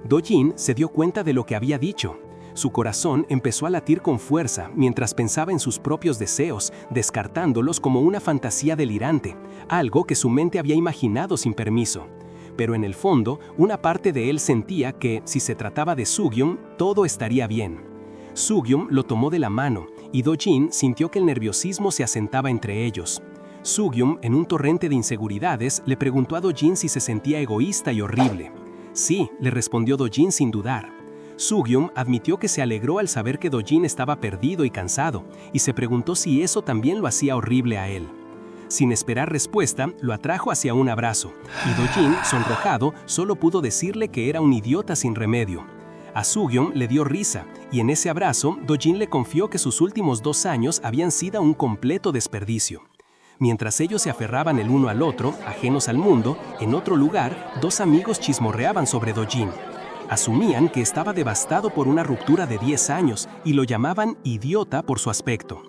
[SPEAKER 2] Dojin se dio cuenta de lo que había dicho. Su corazón empezó a latir con fuerza mientras pensaba en sus propios deseos, descartándolos como una fantasía delirante, algo que su mente había imaginado sin permiso. Pero en el fondo, una parte de él sentía que, si se trataba de So-gyum, todo estaría bien. So-gyum lo tomó de la mano, y Dojin sintió que el nerviosismo se asentaba entre ellos. So-gyum, en un torrente de inseguridades, le preguntó a Dojin si se sentía egoísta y horrible. Sí, le respondió Dojin sin dudar. So-gyum admitió que se alegró al saber que Dojin estaba perdido y cansado, y se preguntó si eso también lo hacía horrible a él. Sin esperar respuesta, lo atrajo hacia un abrazo, y Do-jin, sonrojado, solo pudo decirle que era un idiota sin remedio. A Soo-gyum le dio risa, y en ese abrazo, Do-jin le confió que sus últimos 2 años habían sido un completo desperdicio. Mientras ellos se aferraban el uno al otro, ajenos al mundo, en otro lugar, 2 amigos chismorreaban sobre Do-jin. Asumían que estaba devastado por una ruptura de 10 años y lo llamaban idiota por su aspecto.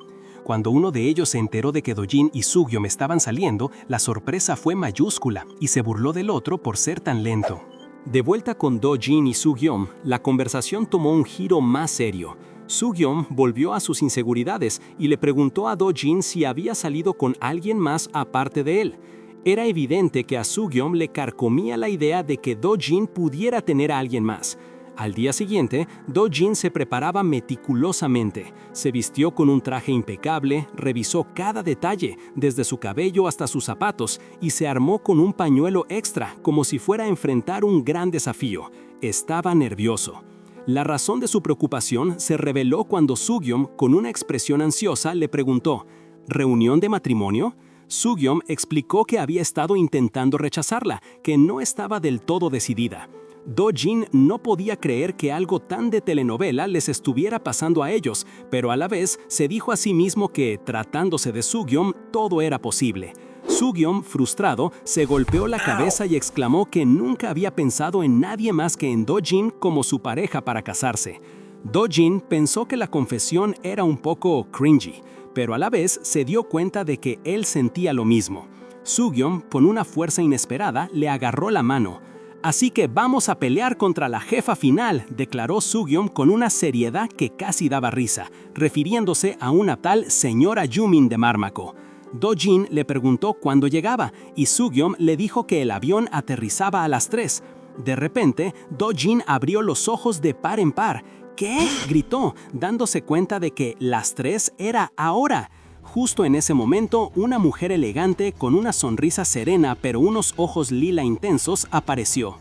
[SPEAKER 2] Cuando uno de ellos se enteró de que Do-jin y Soo-gyum estaban saliendo, la sorpresa fue mayúscula y se burló del otro por ser tan lento.
[SPEAKER 1] De vuelta con Do-jin y Soo-gyum, la conversación tomó un giro más serio. Soo-gyum volvió a sus inseguridades y le preguntó a Do-jin si había salido con alguien más aparte de él. Era evidente que a Soo-gyum le carcomía la idea de que Do-jin pudiera tener a alguien más. Al día siguiente, Do-jin se preparaba meticulosamente. Se vistió con un traje impecable, revisó cada detalle, desde su cabello hasta sus zapatos, y se armó con un pañuelo extra, como si fuera a enfrentar un gran desafío. Estaba nervioso. La razón de su preocupación se reveló cuando Soo-gyum, con una expresión ansiosa, le preguntó: ¿reunión de matrimonio? Soo-gyum explicó que había estado intentando rechazarla, que no estaba del todo decidida. Do-jin no podía creer que algo tan de telenovela les estuviera pasando a ellos, pero a la vez se dijo a sí mismo que, tratándose de Soo-gyum, todo era posible. Soo-gyum, frustrado, se golpeó la cabeza y exclamó que nunca había pensado en nadie más que en Do-jin como su pareja para casarse. Do-jin pensó que la confesión era un poco cringy, pero a la vez se dio cuenta de que él sentía lo mismo. Soo-gyum, con una fuerza inesperada, le agarró la mano. «Así que vamos a pelear contra la jefa final», declaró Soo-gyum con una seriedad que casi daba risa, refiriéndose a una tal señora Yumin de Mármaco. Do-jin le preguntó cuándo llegaba, y Soo-gyum le dijo que el avión aterrizaba a las 3. De repente, Do-jin abrió los ojos de par en par. «¿Qué?», gritó, dándose cuenta de que las 3 era ahora. Justo en ese momento, una mujer elegante, con una sonrisa serena pero unos ojos lila intensos, apareció.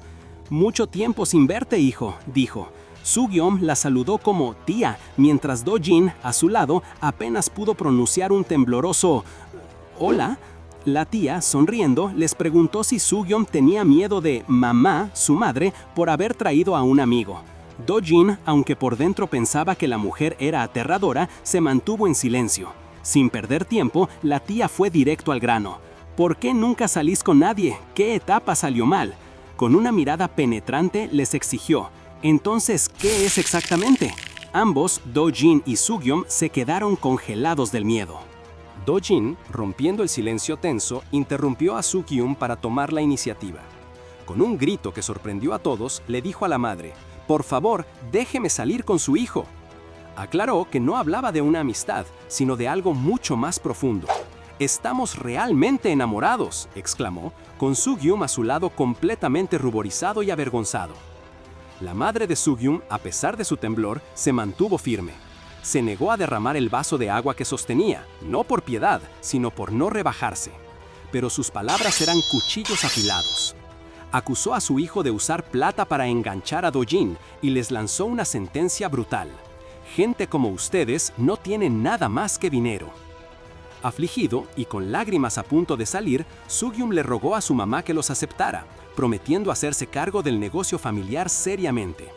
[SPEAKER 1] «Mucho tiempo sin verte, hijo», dijo. Soo-gyum la saludó como tía, mientras Do-jin, a su lado, apenas pudo pronunciar un tembloroso «¿Hola?». La tía, sonriendo, les preguntó si Soo-gyum tenía miedo de mamá, su madre, por haber traído a un amigo. Do-jin, aunque por dentro pensaba que la mujer era aterradora, se mantuvo en silencio. Sin perder tiempo, la tía fue directo al grano. «¿Por qué nunca salís con nadie? ¿Qué etapa salió mal?». Con una mirada penetrante les exigió: «Entonces, ¿qué es exactamente?». Ambos, Do-jin y Soo-gyum, se quedaron congelados del miedo. Do-jin, rompiendo el silencio tenso, interrumpió a Soo-gyum para tomar la iniciativa. Con un grito que sorprendió a todos, le dijo a la madre: «Por favor, déjeme salir con su hijo». Aclaró que no hablaba de una amistad, sino de algo mucho más profundo. «Estamos realmente enamorados», exclamó, con Soo-gyum a su lado completamente ruborizado y avergonzado. La madre de Soo-gyum, a pesar de su temblor, se mantuvo firme. Se negó a derramar el vaso de agua que sostenía, no por piedad, sino por no rebajarse. Pero sus palabras eran cuchillos afilados. Acusó a su hijo de usar plata para enganchar a Do-jin y les lanzó una sentencia brutal: «Gente como ustedes no tienen nada más que dinero». Afligido y con lágrimas a punto de salir, Soo-gyum le rogó a su mamá que los aceptara, prometiendo hacerse cargo del negocio familiar seriamente.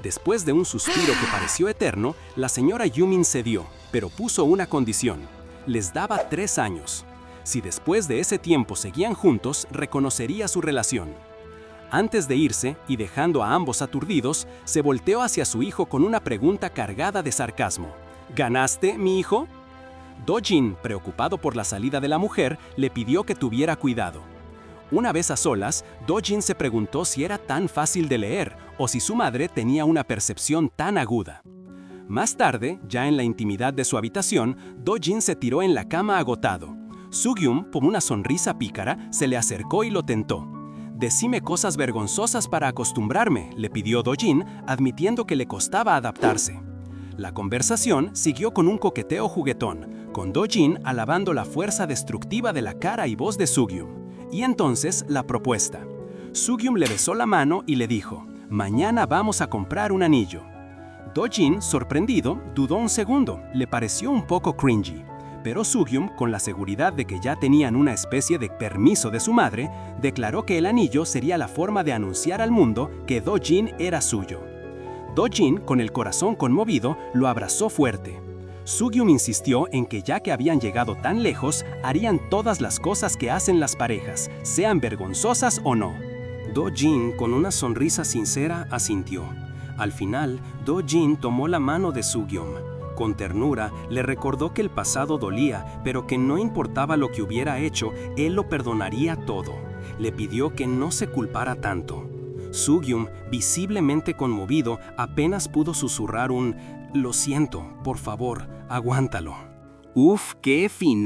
[SPEAKER 1] Después de un suspiro que pareció eterno, la señora Yumin cedió, pero puso una condición: les daba 3 años. Si después de ese tiempo seguían juntos, reconocería su relación. Antes de irse, y dejando a ambos aturdidos, se volteó hacia su hijo con una pregunta cargada de sarcasmo: «¿Ganaste, mi hijo?». Do-jin, preocupado por la salida de la mujer, le pidió que tuviera cuidado. Una vez a solas, Do-jin se preguntó si era tan fácil de leer o si su madre tenía una percepción tan aguda. Más tarde, ya en la intimidad de su habitación, Do-jin se tiró en la cama agotado. Soo-gyum, con una sonrisa pícara, se le acercó y lo tentó. «Decime cosas vergonzosas para acostumbrarme», le pidió Do-jin, admitiendo que le costaba adaptarse. La conversación siguió con un coqueteo juguetón, con Do-jin alabando la fuerza destructiva de la cara y voz de Soo-gyum. Y entonces la propuesta. Soo-gyum le besó la mano y le dijo: «Mañana vamos a comprar un anillo». Do-jin, sorprendido, dudó un segundo, le pareció un poco cringy.
[SPEAKER 2] Pero Sugyum, con la seguridad de que ya tenían una especie de permiso de su madre, declaró que el anillo sería la forma de anunciar al mundo que Do-jin era suyo. Do-jin, con el corazón conmovido, lo abrazó fuerte. Sugyum insistió en que ya que habían llegado tan lejos, harían todas las cosas que hacen las parejas, sean vergonzosas o no. Do-jin, con una sonrisa sincera, asintió. Al final, Do-jin tomó la mano de Sugyum. Con ternura, le recordó que el pasado dolía, pero que no importaba lo que hubiera hecho, él lo perdonaría todo. Le pidió que no se culpara tanto. Sugyum, visiblemente conmovido, apenas pudo susurrar un «Lo siento, por favor, aguántalo».
[SPEAKER 1] ¡Uf, qué final!